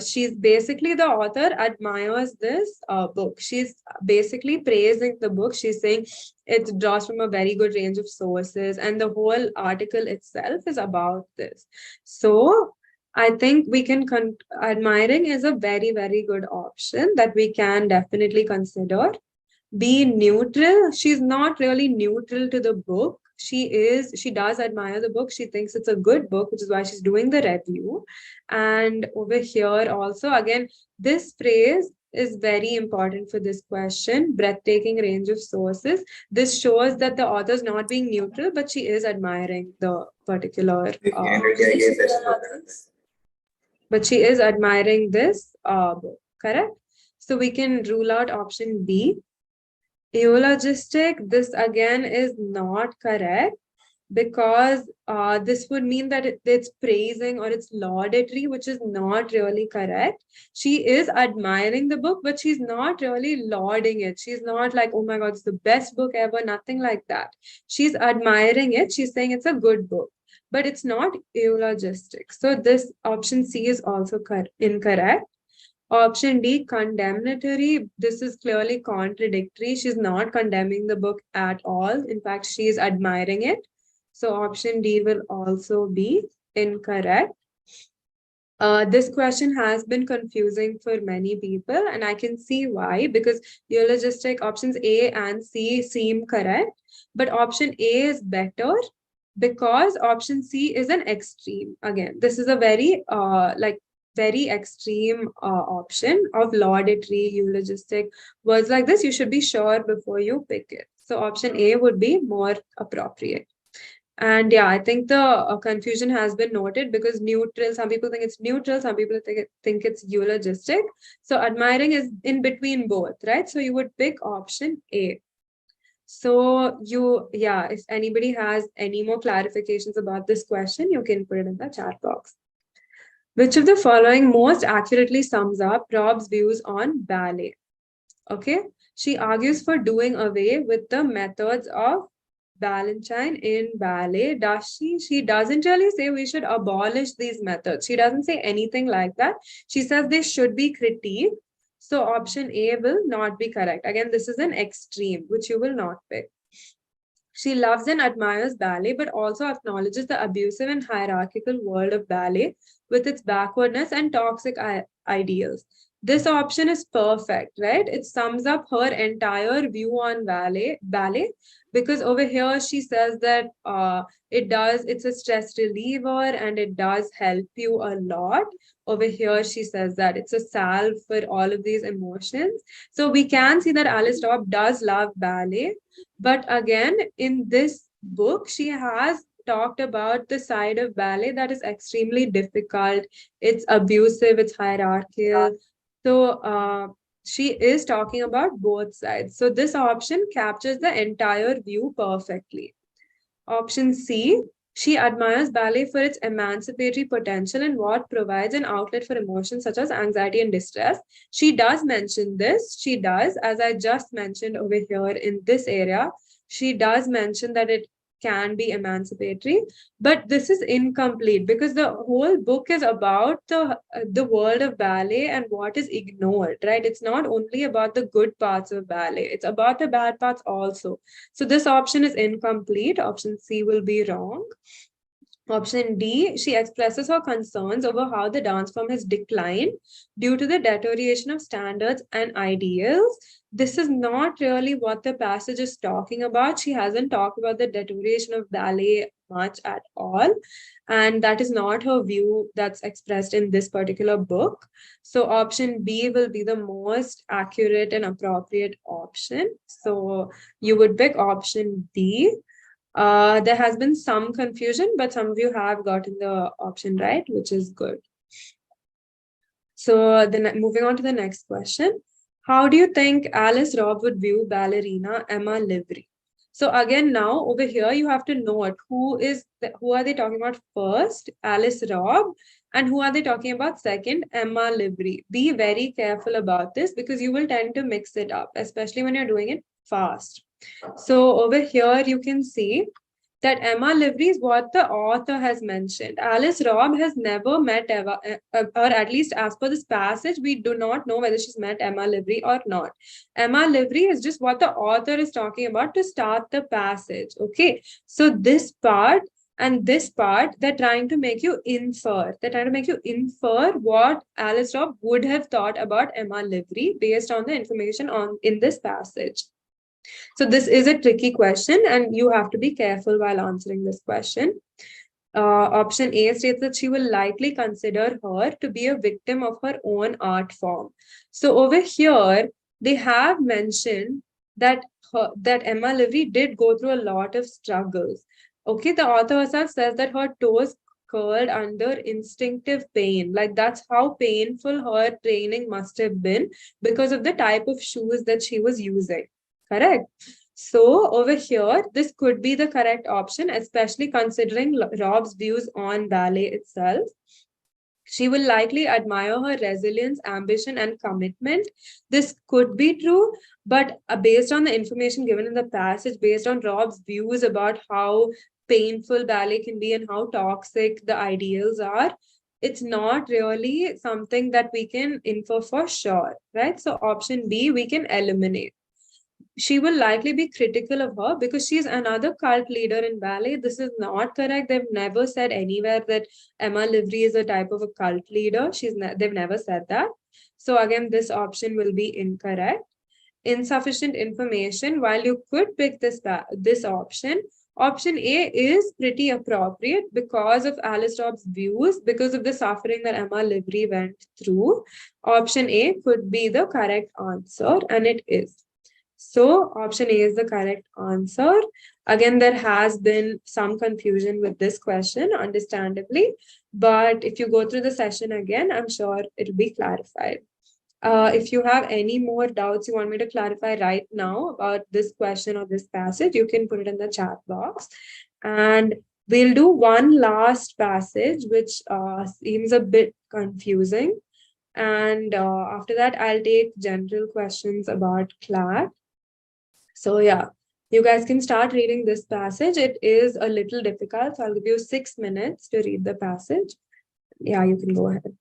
She's basically, the author admires this book. She's basically praising the book. She's saying it draws from a very good range of sources, and the whole article itself is about this. So I think we can admiring is a very, very good option that we can definitely consider. Be neutral. She's not really neutral to the book. She does admire the book. She thinks it's a good book, which is why she's doing the review. And over here also, again, this phrase is very important for this question. Breathtaking range of sources. This shows that the author is not being neutral, but she is admiring the particular but she is admiring this book, correct? So we can rule out option B. Eulogistic, this again is not correct, because this would mean that it's praising or it's laudatory, which is not really correct. She is admiring the book, but she's not really lauding it. She's not like, oh my God, it's the best book ever, nothing like that. She's admiring it. She's saying it's a good book, but it's not eulogistic. So this option C is also incorrect. Option D, condemnatory. This is clearly contradictory. She's not condemning the book at all. In fact, she is admiring it. So option D will also be incorrect. This question has been confusing for many people, and I can see why, because eulogistic options A and C seem correct, but option A is better because option C is an extreme. Again, this is a very very extreme option of laudatory, eulogistic, words like this. You should be sure before you pick it. So option A would be more appropriate. And yeah, I think the confusion has been noted, because neutral, some people think it's neutral, some people think it's eulogistic. So admiring is in between both, right? So you would pick option A. So if anybody has any more clarifications about this question, you can put it in the chat box. Which of the following most accurately sums up Rob's views on ballet? Okay, she argues for doing away with the methods of Balanchine in ballet. Does she? She doesn't really say we should abolish these methods. She doesn't say anything like that. She says they should be critiqued. So option A will not be correct. Again, this is an extreme, which you will not pick. She loves and admires ballet, but also acknowledges the abusive and hierarchical world of ballet with its backwardness and toxic ideals. This option is perfect, right? It sums up her entire view on ballet, because over here she says that it's a stress reliever and it does help you a lot. Over here she says that it's a salve for all of these emotions. So we can see that Alice Robb does love ballet, but again, in this book, she has talked about the side of ballet that is extremely difficult. It's abusive, it's hierarchical. So she is talking about both sides. So this option captures the entire view perfectly. Option C, she admires ballet for its emancipatory potential and what provides an outlet for emotions such as anxiety and distress. She does mention this. She does, as I just mentioned over here in this area, she does mention that it can be emancipatory, but this is incomplete because the whole book is about the world of ballet and what is ignored, right? It's not only about the good parts of ballet, it's about the bad parts also. So this option is incomplete. Option C will be wrong. Option D, she expresses her concerns over how the dance form has declined due to the deterioration of standards and ideals. This is not really what the passage is talking about. She hasn't talked about the deterioration of ballet much at all. And that is not her view that's expressed in this particular book. So option B will be the most accurate and appropriate option. So you would pick option D. There has been some confusion, but some of you have gotten the option right, which is good. So then moving on to the next question. How do you think Alice Robb would view ballerina Emma Livery? So again, now over here, you have to note who are they talking about first, Alice Robb, and who are they talking about second, Emma Livery. Be very careful about this because you will tend to mix it up, especially when you're doing it fast. So over here, you can see that Emma Livery is what the author has mentioned. Alice Robb has never met Eva, or at least as per this passage, we do not know whether she's met Emma Livery or not. Emma Livery is just what the author is talking about to start the passage. Okay, so this part and this part, they're trying to make you infer. They're trying to make you infer what Alice Robb would have thought about Emma Livery based on the information in this passage. So this is a tricky question and you have to be careful while answering this question. Option A states that she will likely consider her to be a victim of her own art form. So over here, they have mentioned that Emma Livery did go through a lot of struggles. Okay, the author herself says that her toes curled under instinctive pain. Like that's how painful her training must have been because of the type of shoes that she was using. Correct. So over here, this could be the correct option, especially considering Rob's views on ballet itself. She will likely admire her resilience, ambition, and commitment. This could be true, but based on the information given in the passage, based on Rob's views about how painful ballet can be and how toxic the ideals are, it's not really something that we can infer for sure, right? So option B, we can eliminate. She will likely be critical of her because she's another cult leader in ballet. This is not correct. They've never said anywhere that Emma Livery is a type of a cult leader. They've never said that. So again, this option will be incorrect. Insufficient information. While you could pick this option, option A is pretty appropriate because of Alice Dobbs' views, because of the suffering that Emma Livery went through. Option A could be the correct answer, and it is. So option A is the correct answer. Again, there has been some confusion with this question, understandably, but if you go through the session again, I'm sure it'll be clarified. If you have any more doubts you want me to clarify right now about this question or this passage, you can put it in the chat box. And we'll do one last passage, which seems a bit confusing. And after that, I'll take general questions about CLAT. So yeah, you guys can start reading this passage. It is a little difficult, so I'll give you 6 minutes to read the passage. Yeah, you can go ahead.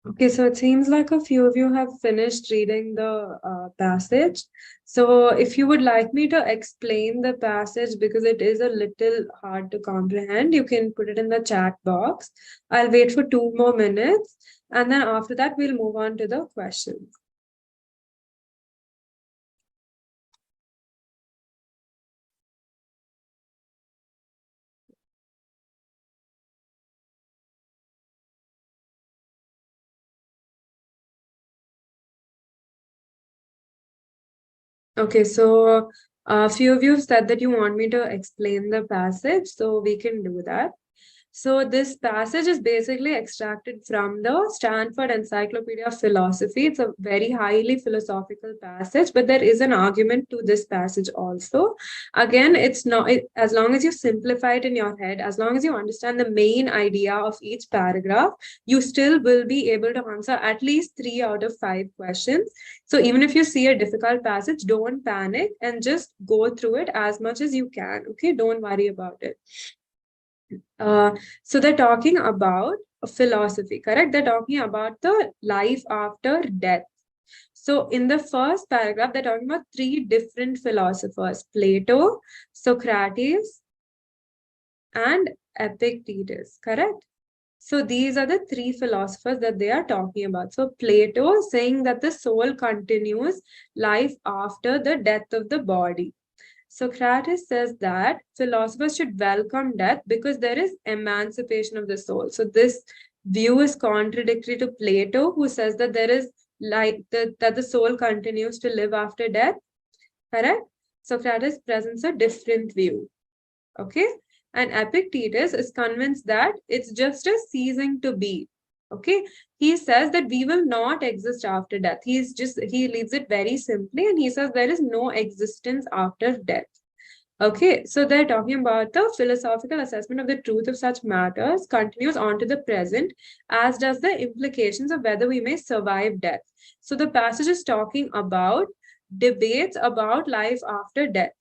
Okay, so it seems like a few of you have finished reading the passage. So if you would like me to explain the passage because it is a little hard to comprehend, you can put it in the chat box. I'll wait for 2 more minutes, and then after that, we'll move on to the questions. Okay, so a few of you have said that you want me to explain the passage, so we can do that. So this passage is basically extracted from the Stanford Encyclopedia of Philosophy. It's a very highly philosophical passage, but there is an argument to this passage also. Again, it's not, as long as you simplify it in your head, as long as you understand the main idea of each paragraph, you still will be able to answer at least 3 out of 5 questions. So even if you see a difficult passage, don't panic and just go through it as much as you can. Okay, don't worry about it. So they're talking about philosophy, correct? They're talking about the life after death. So in the first paragraph, they're talking about 3 different philosophers: Plato, Socrates, and Epictetus, correct? So these are the 3 philosophers that they are talking about. So Plato saying that the soul continues life after the death of the body. Socrates says that philosophers should welcome death because there is emancipation of the soul. So this view is contradictory to Plato, who says that there is that the soul continues to live after death. Correct? Socrates presents a different view. Okay? And Epictetus is convinced that it's just a ceasing to be. Okay, he says that we will not exist after death. He leaves it very simply, and he says there is no existence after death. Okay, so they're talking about the philosophical assessment of the truth of such matters continues on to the present, as does the implications of whether we may survive death. So the passage is talking about debates about life after death.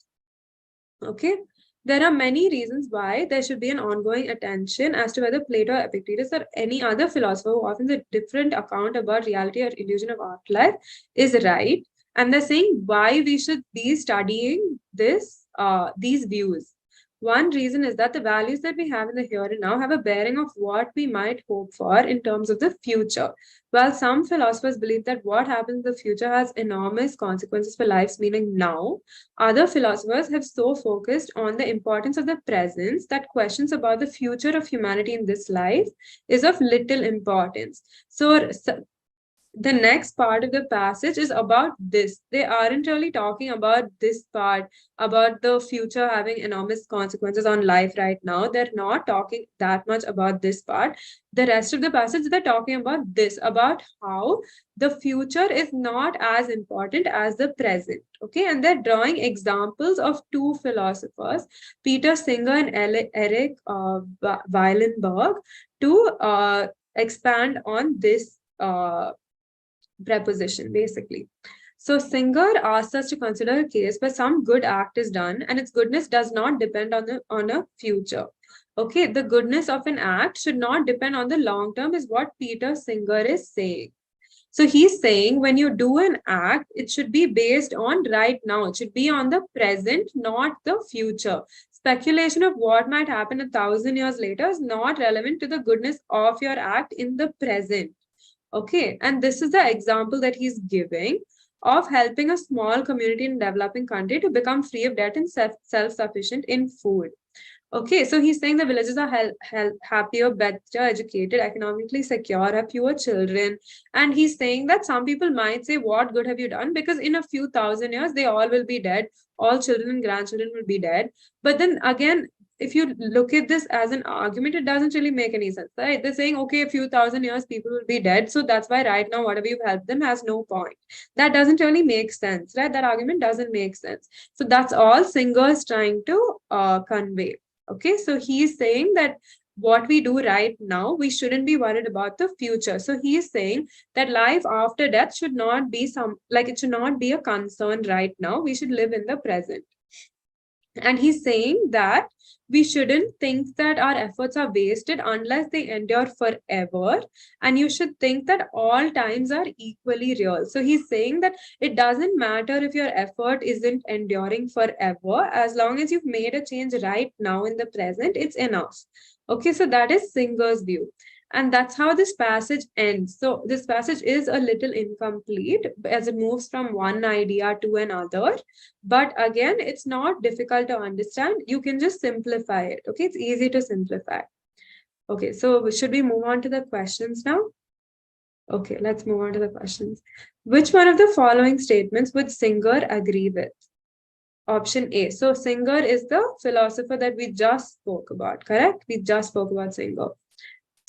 Okay, there are many reasons why there should be an ongoing attention as to whether Plato, Epictetus, or any other philosopher who offers a different account about reality or illusion of afterlife is right. And they're saying why we should be studying these views. One reason is that the values that we have in the here and now have a bearing of what we might hope for in terms of the future. While some philosophers believe that what happens in the future has enormous consequences for life's meaning now, other philosophers have so focused on the importance of the present that questions about the future of humanity in this life is of little importance. So the next part of the passage is about this. They aren't really talking about this part, about the future having enormous consequences on life right now. They're not talking that much about this part. The rest of the passage, they're talking about this, about how the future is not as important as the present. Okay, and they're drawing examples of 2 philosophers, Peter Singer and Eric Weilenberg, to expand on this preposition, basically. So Singer asks us to consider a case where some good act is done and its goodness does not depend on a future. Okay, the goodness of an act should not depend on the long term, is what Peter Singer is saying. So he's saying when you do an act, it should be based on right now. It should be on the present, not the future. Speculation of what might happen 1,000 years later is not relevant to the goodness of your act in the present. Okay, and this is the example that he's giving of helping a small community in a developing country to become free of debt and self-sufficient in food. Okay, so he's saying the villages are happier, better educated, economically secure, have fewer children. And he's saying that some people might say, what good have you done? Because in a few thousand years, they all will be dead. All children and grandchildren will be dead. But then again, if you look at this as an argument, it doesn't really make any sense, right? They're saying, okay, a few thousand years, people will be dead. So that's why right now, whatever you've helped them has no point. That doesn't really make sense, right? That argument doesn't make sense. So that's all Singer is trying to convey. Okay, so he's saying that what we do right now, we shouldn't be worried about the future. So he's saying that life after death should not be it should not be a concern right now. We should live in the present. And he's saying that we shouldn't think that our efforts are wasted unless they endure forever. And you should think that all times are equally real. So he's saying that it doesn't matter if your effort isn't enduring forever. As long as you've made a change right now in the present, it's enough. Okay, so that is Singer's view. And that's how this passage ends. So this passage is a little incomplete as it moves from one idea to another. But again, it's not difficult to understand. You can just simplify it. Okay, it's easy to simplify. Okay, so should we move on to the questions now? Okay, let's move on to the questions. Which one of the following statements would Singer agree with? Option A. So Singer is the philosopher that we just spoke about, correct? We just spoke about Singer.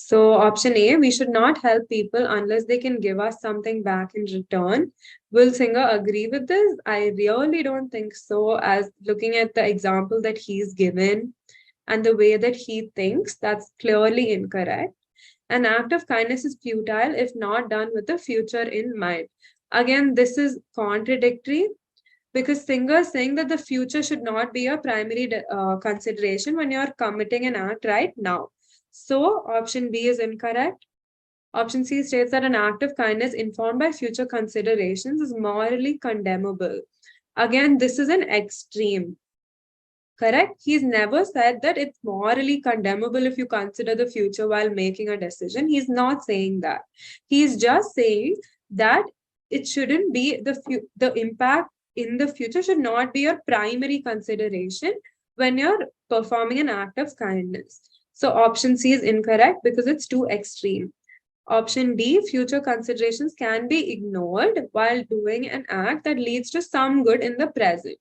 So option A, we should not help people unless they can give us something back in return. Will Singer agree with this? I really don't think so, as looking at the example that he's given and the way that he thinks, that's clearly incorrect. An act of kindness is futile if not done with the future in mind. Again, this is contradictory because Singer is saying that the future should not be a primary consideration when you're committing an act right now. So option B is incorrect. Option C states that an act of kindness informed by future considerations is morally condemnable. Again, this is an extreme. Correct? He's never said that it's morally condemnable if you consider the future while making a decision. He's not saying that. He's just saying that it shouldn't be the impact in the future should not be your primary consideration when you're performing an act of kindness. So option C is incorrect because it's too extreme. Option D, future considerations can be ignored while doing an act that leads to some good in the present.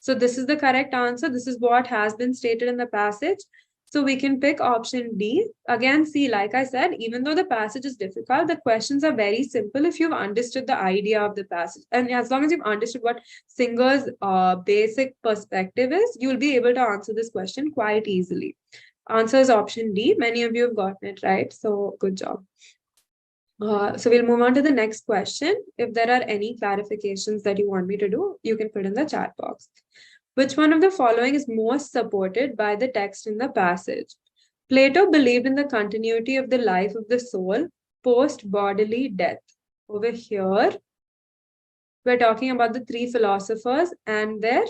So this is the correct answer. This is what has been stated in the passage. So we can pick option D. Again, see, like I said, even though the passage is difficult, the questions are very simple if you've understood the idea of the passage. And as long as you've understood what Singer's basic perspective is, you'll be able to answer this question quite easily. Answer is option D. Many of you have gotten it right. So good job. So we'll move on to the next question. If there are any clarifications that you want me to do, you can put in the chat box. Which one of the following is most supported by the text in the passage? Plato believed in the continuity of the life of the soul post bodily death. Over here, we're talking about the three philosophers and their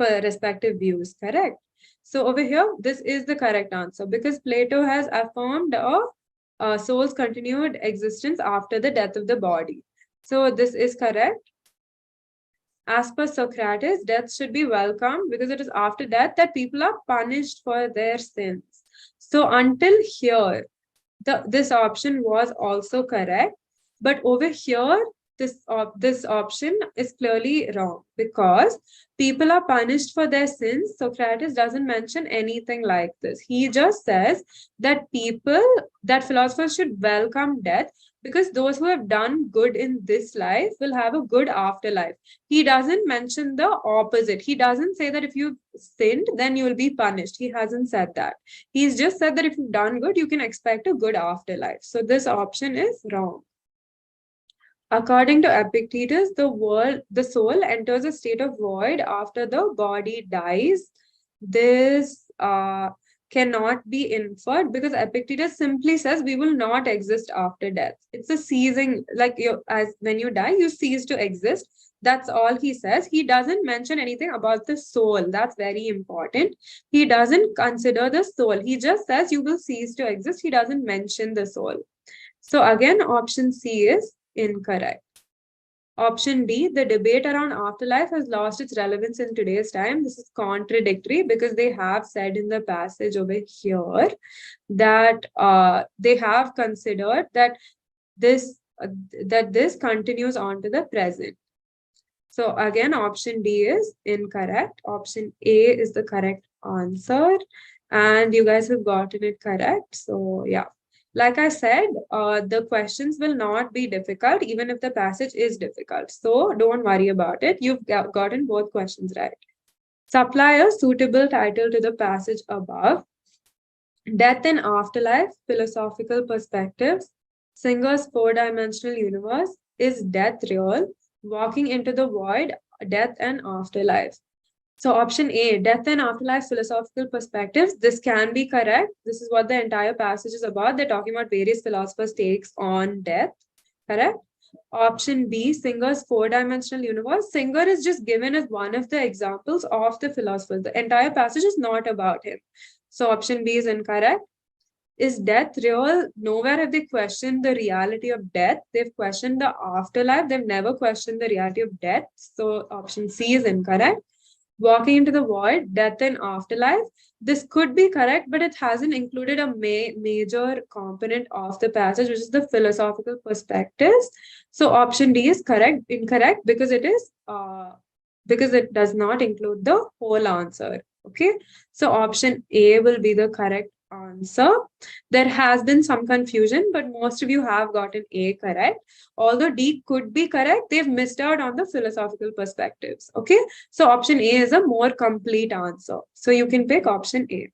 respective views, correct? So over here, this is the correct answer because Plato has affirmed a soul's continued existence after the death of the body. So this is correct. As per Socrates, death should be welcomed because it is after death that people are punished for their sins. So until here, this option was also correct. But over here, this option is clearly wrong because people are punished for their sins. Socrates doesn't mention anything like this. He just says that philosophers should welcome death because those who have done good in this life will have a good afterlife. He doesn't mention the opposite. He doesn't say that if you've sinned, then you will be punished. He hasn't said that. He's just said that if you've done good, you can expect a good afterlife. So this option is wrong. According to Epictetus, the soul enters a state of void after the body dies. This cannot be inferred because Epictetus simply says we will not exist after death. It's a ceasing, like when you die, you cease to exist. That's all he says. He doesn't mention anything about the soul. That's very important. He doesn't consider the soul. He just says you will cease to exist. He doesn't mention the soul. So again, option C is incorrect. Option D, the debate around afterlife has lost its relevance in today's time. This is contradictory because they have said in the passage over here that they have considered that this continues on to the present. So again, option D is incorrect. Option A is the correct answer. And you guys have gotten it correct. So yeah. Like I said, the questions will not be difficult, even if the passage is difficult. So don't worry about it. You've gotten both questions right. Supply a suitable title to the passage above. Death and Afterlife, Philosophical Perspectives, Singer's Four-Dimensional Universe, Is Death Real? Walking into the Void, Death and Afterlife. So option A, death and afterlife philosophical perspectives. This can be correct. This is what the entire passage is about. They're talking about various philosophers' takes on death. Correct. Option B, Singer's four-dimensional universe. Singer is just given as one of the examples of the philosophers. The entire passage is not about him. So option B is incorrect. Is death real? Nowhere have they questioned the reality of death. They've questioned the afterlife. They've never questioned the reality of death. So option C is incorrect. Walking into the void, death and afterlife. This could be correct, but it hasn't included a major component of the passage, which is the philosophical perspectives. So option D is incorrect because it does not include the whole answer. Okay, so option A will be the correct answer. There has been some confusion, but most of you have gotten A correct. Although D could be correct, they've missed out on the philosophical perspectives. Okay, so option A is a more complete answer. So you can pick option A.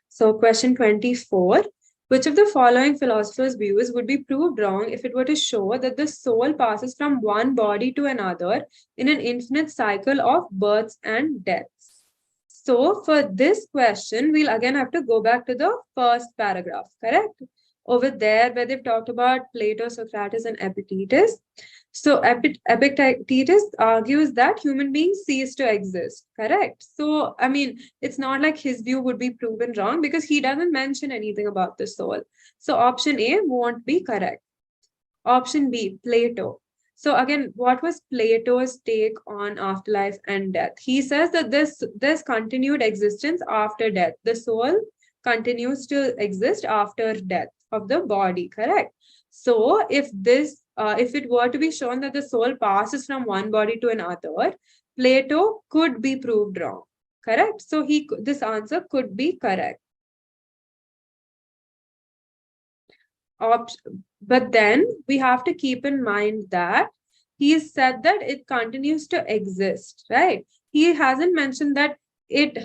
So question 24. Which of the following philosophers' views would be proved wrong if it were to show that the soul passes from one body to another in an infinite cycle of births and deaths? So for this question, we'll again have to go back to the first paragraph, correct? Over there, where they've talked about Plato, Socrates, and Epictetus. So Epictetus argues that human beings cease to exist, correct? So, I mean, it's not like his view would be proven wrong because he doesn't mention anything about the soul. So option A won't be correct. Option B, Plato. So again, what was Plato's take on afterlife and death? He says that there's continued existence after death. The soul continues to exist after death of the body, correct? So if it were to be shown that the soul passes from one body to another, Plato could be proved wrong, correct? So this answer could be correct. But then we have to keep in mind that he said that it continues to exist, right? He hasn't mentioned that it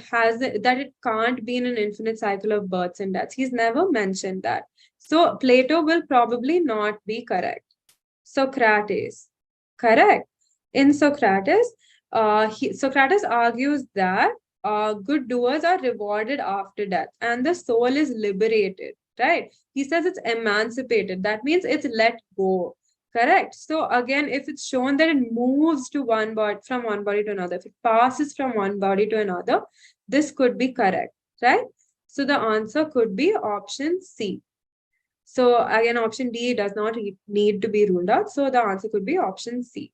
can't be in an infinite cycle of births and deaths. He's never mentioned that. So Plato will probably not be correct. Socrates, correct. In Socrates, Socrates argues that good doers are rewarded after death and the soul is liberated, right? He says it's emancipated. That means it's let go. Correct. So again, if it's shown that it moves to from one body to another, if it passes from one body to another, this could be correct, right? So the answer could be option C. So again, option D does not need to be ruled out. So the answer could be option C.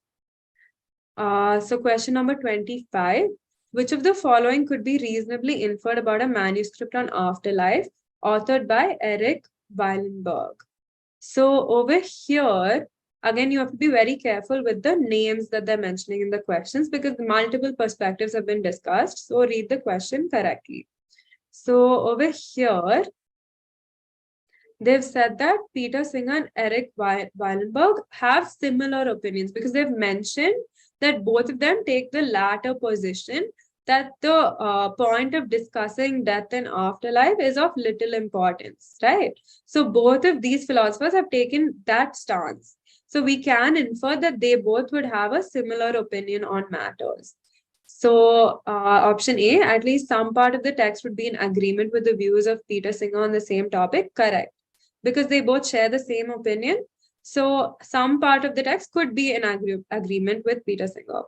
So question number 25. Which of the following could be reasonably inferred about a manuscript on afterlife authored by Eric Weilenberg? So over here, again, you have to be very careful with the names that they're mentioning in the questions because multiple perspectives have been discussed. So read the question correctly. So over here, they've said that Peter Singer and Eric Weilenberg have similar opinions because they've mentioned that both of them take the latter position, that the point of discussing death and afterlife is of little importance, right? So both of these philosophers have taken that stance. So we can infer that they both would have a similar opinion on matters. So option A, at least some part of the text would be in agreement with the views of Peter Singer on the same topic, correct? Because they both share the same opinion. So some part of the text could be in agreement with Peter Singer.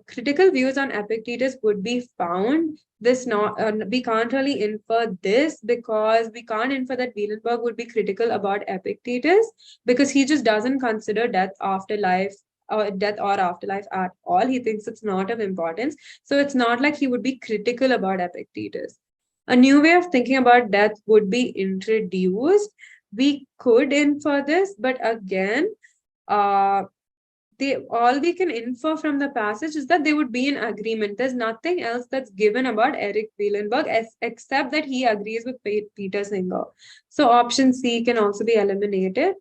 Critical views on Epictetus would be found. We can't really infer this because we can't infer that Weilenberg would be critical about Epictetus because he just doesn't consider death or afterlife at all. He thinks it's not of importance. So it's not like he would be critical about Epictetus. A new way of thinking about death would be introduced. We could infer this, but again, all we can infer from the passage is that they would be in agreement. There's nothing else that's given about Eric Weilenberg except that he agrees with Peter Singer. So option C can also be eliminated.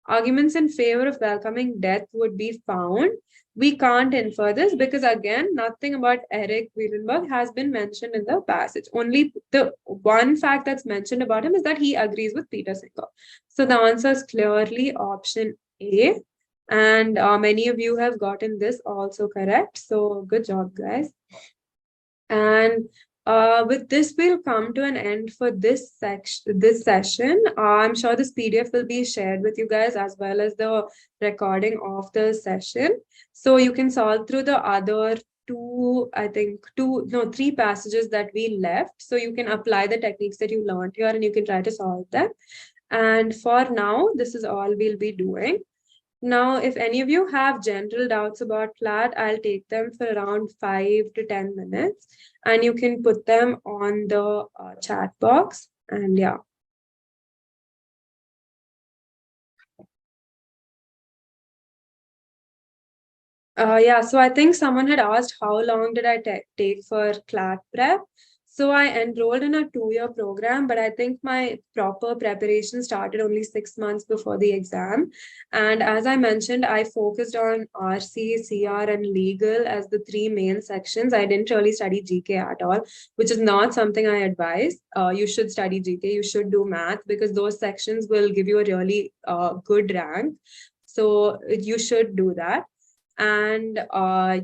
Arguments in favor of welcoming death would be found. We can't infer this because again, nothing about Eric Weilenberg has been mentioned in the passage. Only the one fact that's mentioned about him is that he agrees with Peter Singer. So the answer is clearly option A. And many of you have gotten this also correct. So good job, guys. And with this, we'll come to an end for this session. I'm sure this PDF will be shared with you guys as well as the recording of the session. So you can solve through the other three passages that we left. So you can apply the techniques that you learned here and you can try to solve them. And for now, this is all we'll be doing. Now, if any of you have general doubts about CLAT, I'll take them for around 5 to 10 minutes and you can put them on the chat box. And yeah. Yeah, so I think someone had asked how long did I take for CLAT prep. So I enrolled in a 2-year program, but I think my proper preparation started only 6 months before the exam. And as I mentioned, I focused on RC, CR, and legal as the 3 main sections. I didn't really study GK at all, which is not something I advise. You should study GK, you should do math because those sections will give you a really good rank. So you should do that. And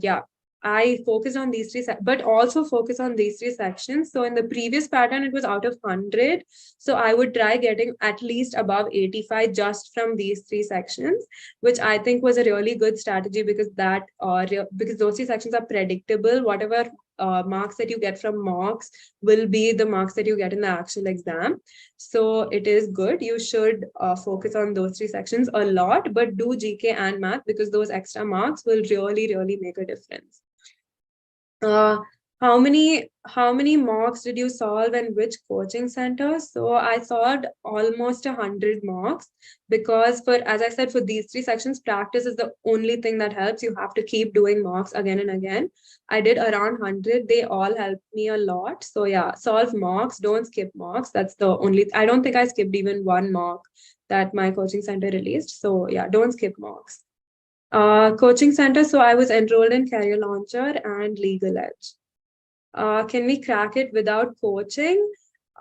yeah, I focused on these three, but also focus on these 3 sections. So in the previous pattern, it was out of 100. So I would try getting at least above 85 just from these 3 sections, which I think was a really good strategy because because those 3 sections are predictable. Whatever marks that you get from mocks will be the marks that you get in the actual exam. So it is good. You should focus on those 3 sections a lot, but do GK and math because those extra marks will really, really make a difference. How many mocks did you solve and which coaching centers? So I solved almost 100 mocks because as I said, for these 3 sections, practice is the only thing that helps. You have to keep doing mocks again and again. I did around 100. They all helped me a lot. So yeah, solve mocks, don't skip mocks. That's the only, I don't think I skipped even one mock that my coaching center released. So yeah, don't skip mocks. Coaching center. So I was enrolled in Career Launcher and Legal Edge. Can we crack it without coaching?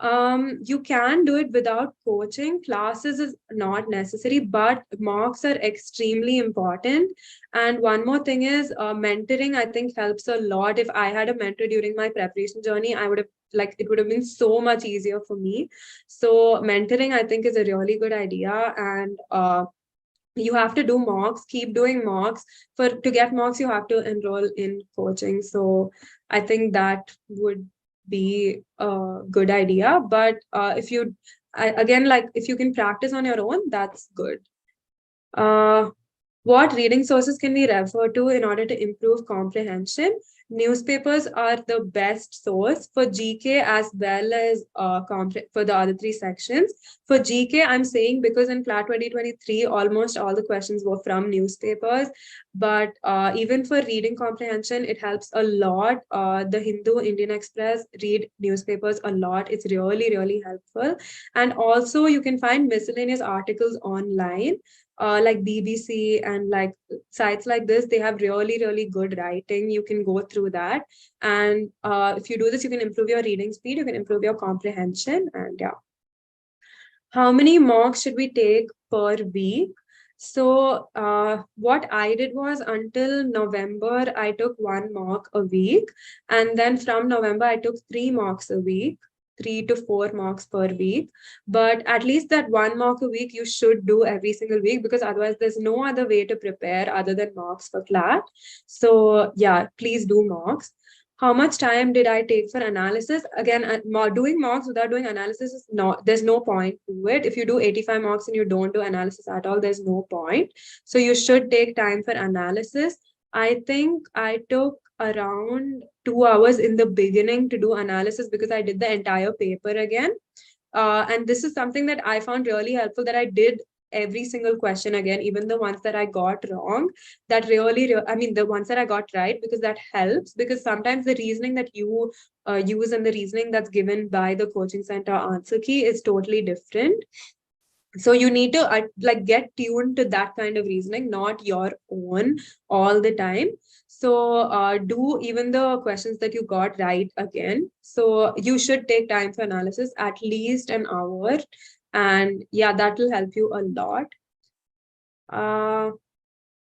You can do it without coaching. Classes is not necessary, but mocks are extremely important. And one more thing is mentoring, I think helps a lot. If I had a mentor during my preparation journey, I would have it would have been so much easier for me. So mentoring, I think, is a really good idea. And you have to do mocks, keep doing mocks. To get mocks, you have to enroll in coaching. So I think that would be a good idea. But if you, again, like if you can practice on your own, that's good. What reading sources can we refer to in order to improve comprehension? Newspapers are the best source for GK as well as for the other 3 sections. For GK, I'm saying because in CLAT 2023, almost all the questions were from newspapers. But even for reading comprehension, it helps a lot. The Hindu, Indian Express, read newspapers a lot. It's really, really helpful. And also you can find miscellaneous articles online. Like BBC and like sites like this, they have really, really good writing. You can go through that. And if you do this, you can improve your reading speed, you can improve your comprehension. And yeah. How many mocks should we take per week? So what I did was until November, I took 1 mock a week. And then from November, I took 3 mocks a week. 3 to 4 mocks per week, but at least that 1 mock a week you should do every single week because otherwise there's no other way to prepare other than mocks for CLAT. So yeah, please do mocks. How much time did I take for analysis? Again, doing mocks without doing analysis is not, there's no point to it. If you do 85 mocks and you don't do analysis at all, there's no point. So you should take time for analysis. I think I took around 2 hours in the beginning to do analysis because I did the entire paper again. And this is something that I found really helpful, that I did every single question again, even the ones that I got wrong. That really, I mean, the ones that I got right, because that helps. Because sometimes the reasoning that you use and the reasoning that's given by the coaching center answer key is totally different. So you need to like get tuned to that kind of reasoning, not your own all the time. So do even the questions that you got right again. So you should take time for analysis, at least an hour. And yeah, that will help you a lot.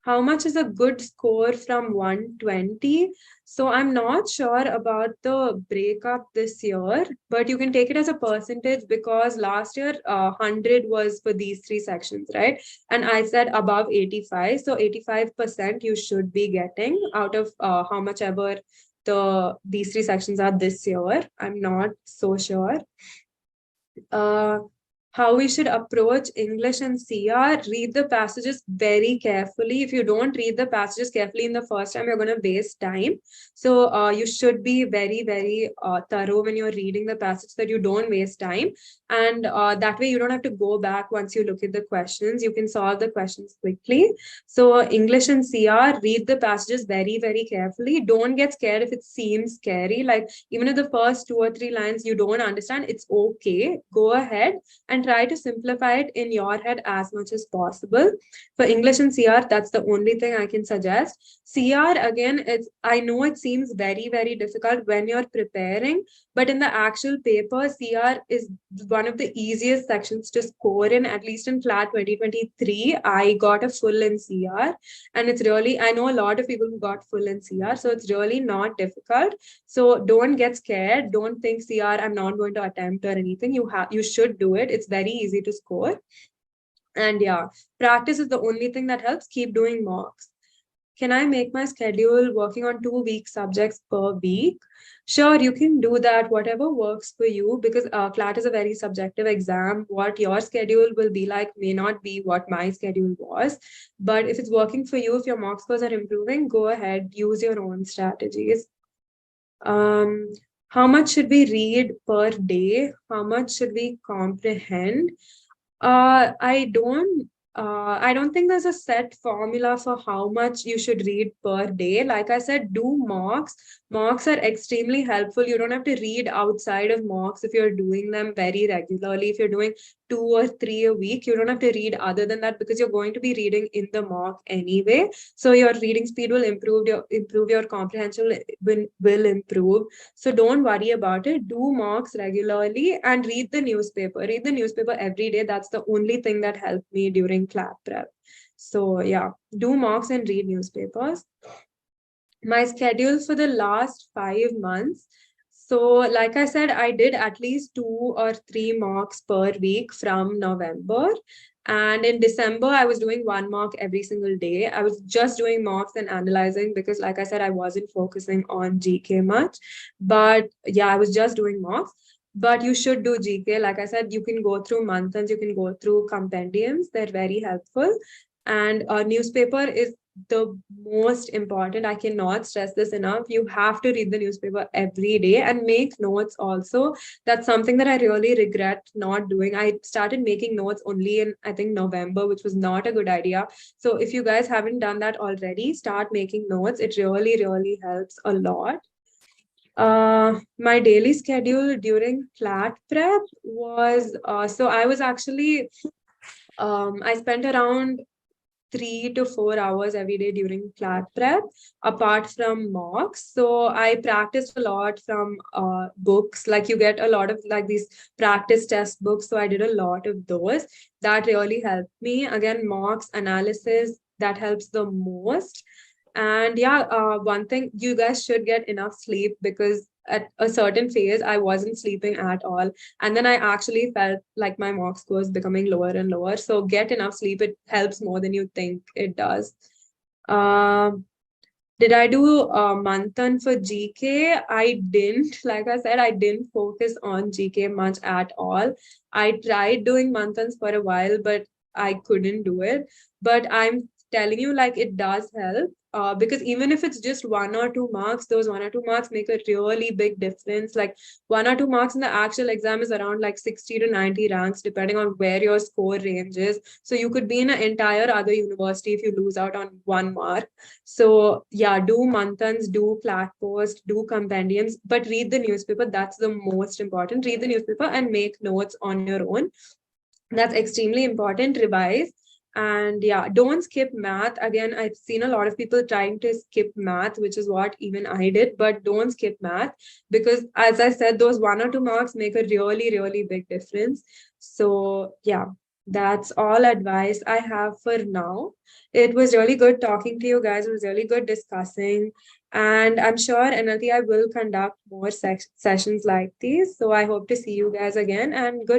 how much is a good score from 120? So I'm not sure about the breakup this year, but you can take it as a percentage because last year 100 was for these three sections, right? And I said above 85. So 85% you should be getting out of how much ever these three sections are this year. I'm not so sure. uh, how we should approach English and CR, read the passages very carefully. If you don't read the passages carefully in the first time, you're going to waste time. So you should be very, very thorough when you're reading the passage so that you don't waste time. And that way you don't have to go back once you look at the questions. You can solve the questions quickly. So English and CR, read the passages very, very carefully. Don't get scared if it seems scary. Like even if the first 2 or 3 lines you don't understand, it's okay. Go ahead and try to simplify it in your head as much as possible. For English and CR, that's the only thing I can suggest. CR, again, I know it seems very, very difficult when you're preparing, but in the actual paper, CR is one of the easiest sections to score in, at least in CLAT 2023. I got a full in CR, and it's really, I know a lot of people who got full in CR, so it's really not difficult. So don't get scared. Don't think CR, I'm not going to attempt or anything. You should do it. It's very easy to score. And yeah, practice is the only thing that helps. Keep doing mocks. Can I make my schedule working on 2 week subjects per week? Sure, you can do that, whatever works for you, because CLAT is a very subjective exam. What your schedule will be like may not be what my schedule was. But if it's working for you, if your mock scores are improving, go ahead, use your own strategies. How much should we read per day? How much should we comprehend? I don't think there's a set formula for how much you should read per day. Like I said, do mocks. Mocks are extremely helpful. You don't have to read outside of mocks if you're doing them very regularly. If you're doing 2 or 3 a week, you don't have to read other than that because you're going to be reading in the mock anyway. So your reading speed will improve, your comprehension will improve. So don't worry about it. Do mocks regularly and read the newspaper. Read the newspaper every day. That's the only thing that helped me during CLAT prep. So yeah, do mocks and read newspapers. My schedule for the last 5 months. So like I said, I did at least 2 or 3 mocks per week from November. And in December, I was doing 1 mock every single day. I was just doing mocks and analyzing because, like I said, I wasn't focusing on GK much. But yeah, I was just doing mocks. But you should do GK. Like I said, you can go through months, you can go through compendiums. They're very helpful. And a newspaper is the most important. I cannot stress this enough. You have to read the newspaper every day and make notes also. That's something that I really regret not doing. I started making notes only in, I think, November, which was not a good idea. So if you guys haven't done that already, start making notes. It really, really helps a lot. My daily schedule during CLAT prep was, so I was actually, I spent around 3 to 4 hours every day during CLAT prep, apart from mocks. So I practiced a lot from books. Like you get a lot of like these practice test books. So I did a lot of those. That really helped me. Again, mocks, analysis, that helps the most. And yeah, one thing, you guys should get enough sleep because at a certain phase, I wasn't sleeping at all. And then I actually felt like my mock score was becoming lower and lower. So get enough sleep. It helps more than you think it does. Did I do a Manthan for GK? I didn't. Like I said, I didn't focus on GK much at all. I tried doing Manthans for a while, but I couldn't do it. But I'm telling you, like, it does help. Because even if it's just 1 or 2 marks, those 1 or 2 marks make a really big difference. Like 1 or 2 marks in the actual exam is around like 60 to 90 ranks, depending on where your score range is. So you could be in an entire other university if you lose out on 1 mark. So yeah, do Manthans, do CLAT post, do compendiums, but read the newspaper. That's the most important. Read the newspaper and make notes on your own. That's extremely important. Revise. And yeah, don't skip math. Again, I've seen a lot of people trying to skip math, which is what even I did, but don't skip math because, as I said, those 1 or 2 marks make a really, really big difference. So yeah, That's all advice I have for now. It was really good talking to you guys. It was really good discussing. And I'm sure NLTI will conduct more sessions like these. So I hope to see you guys again and good.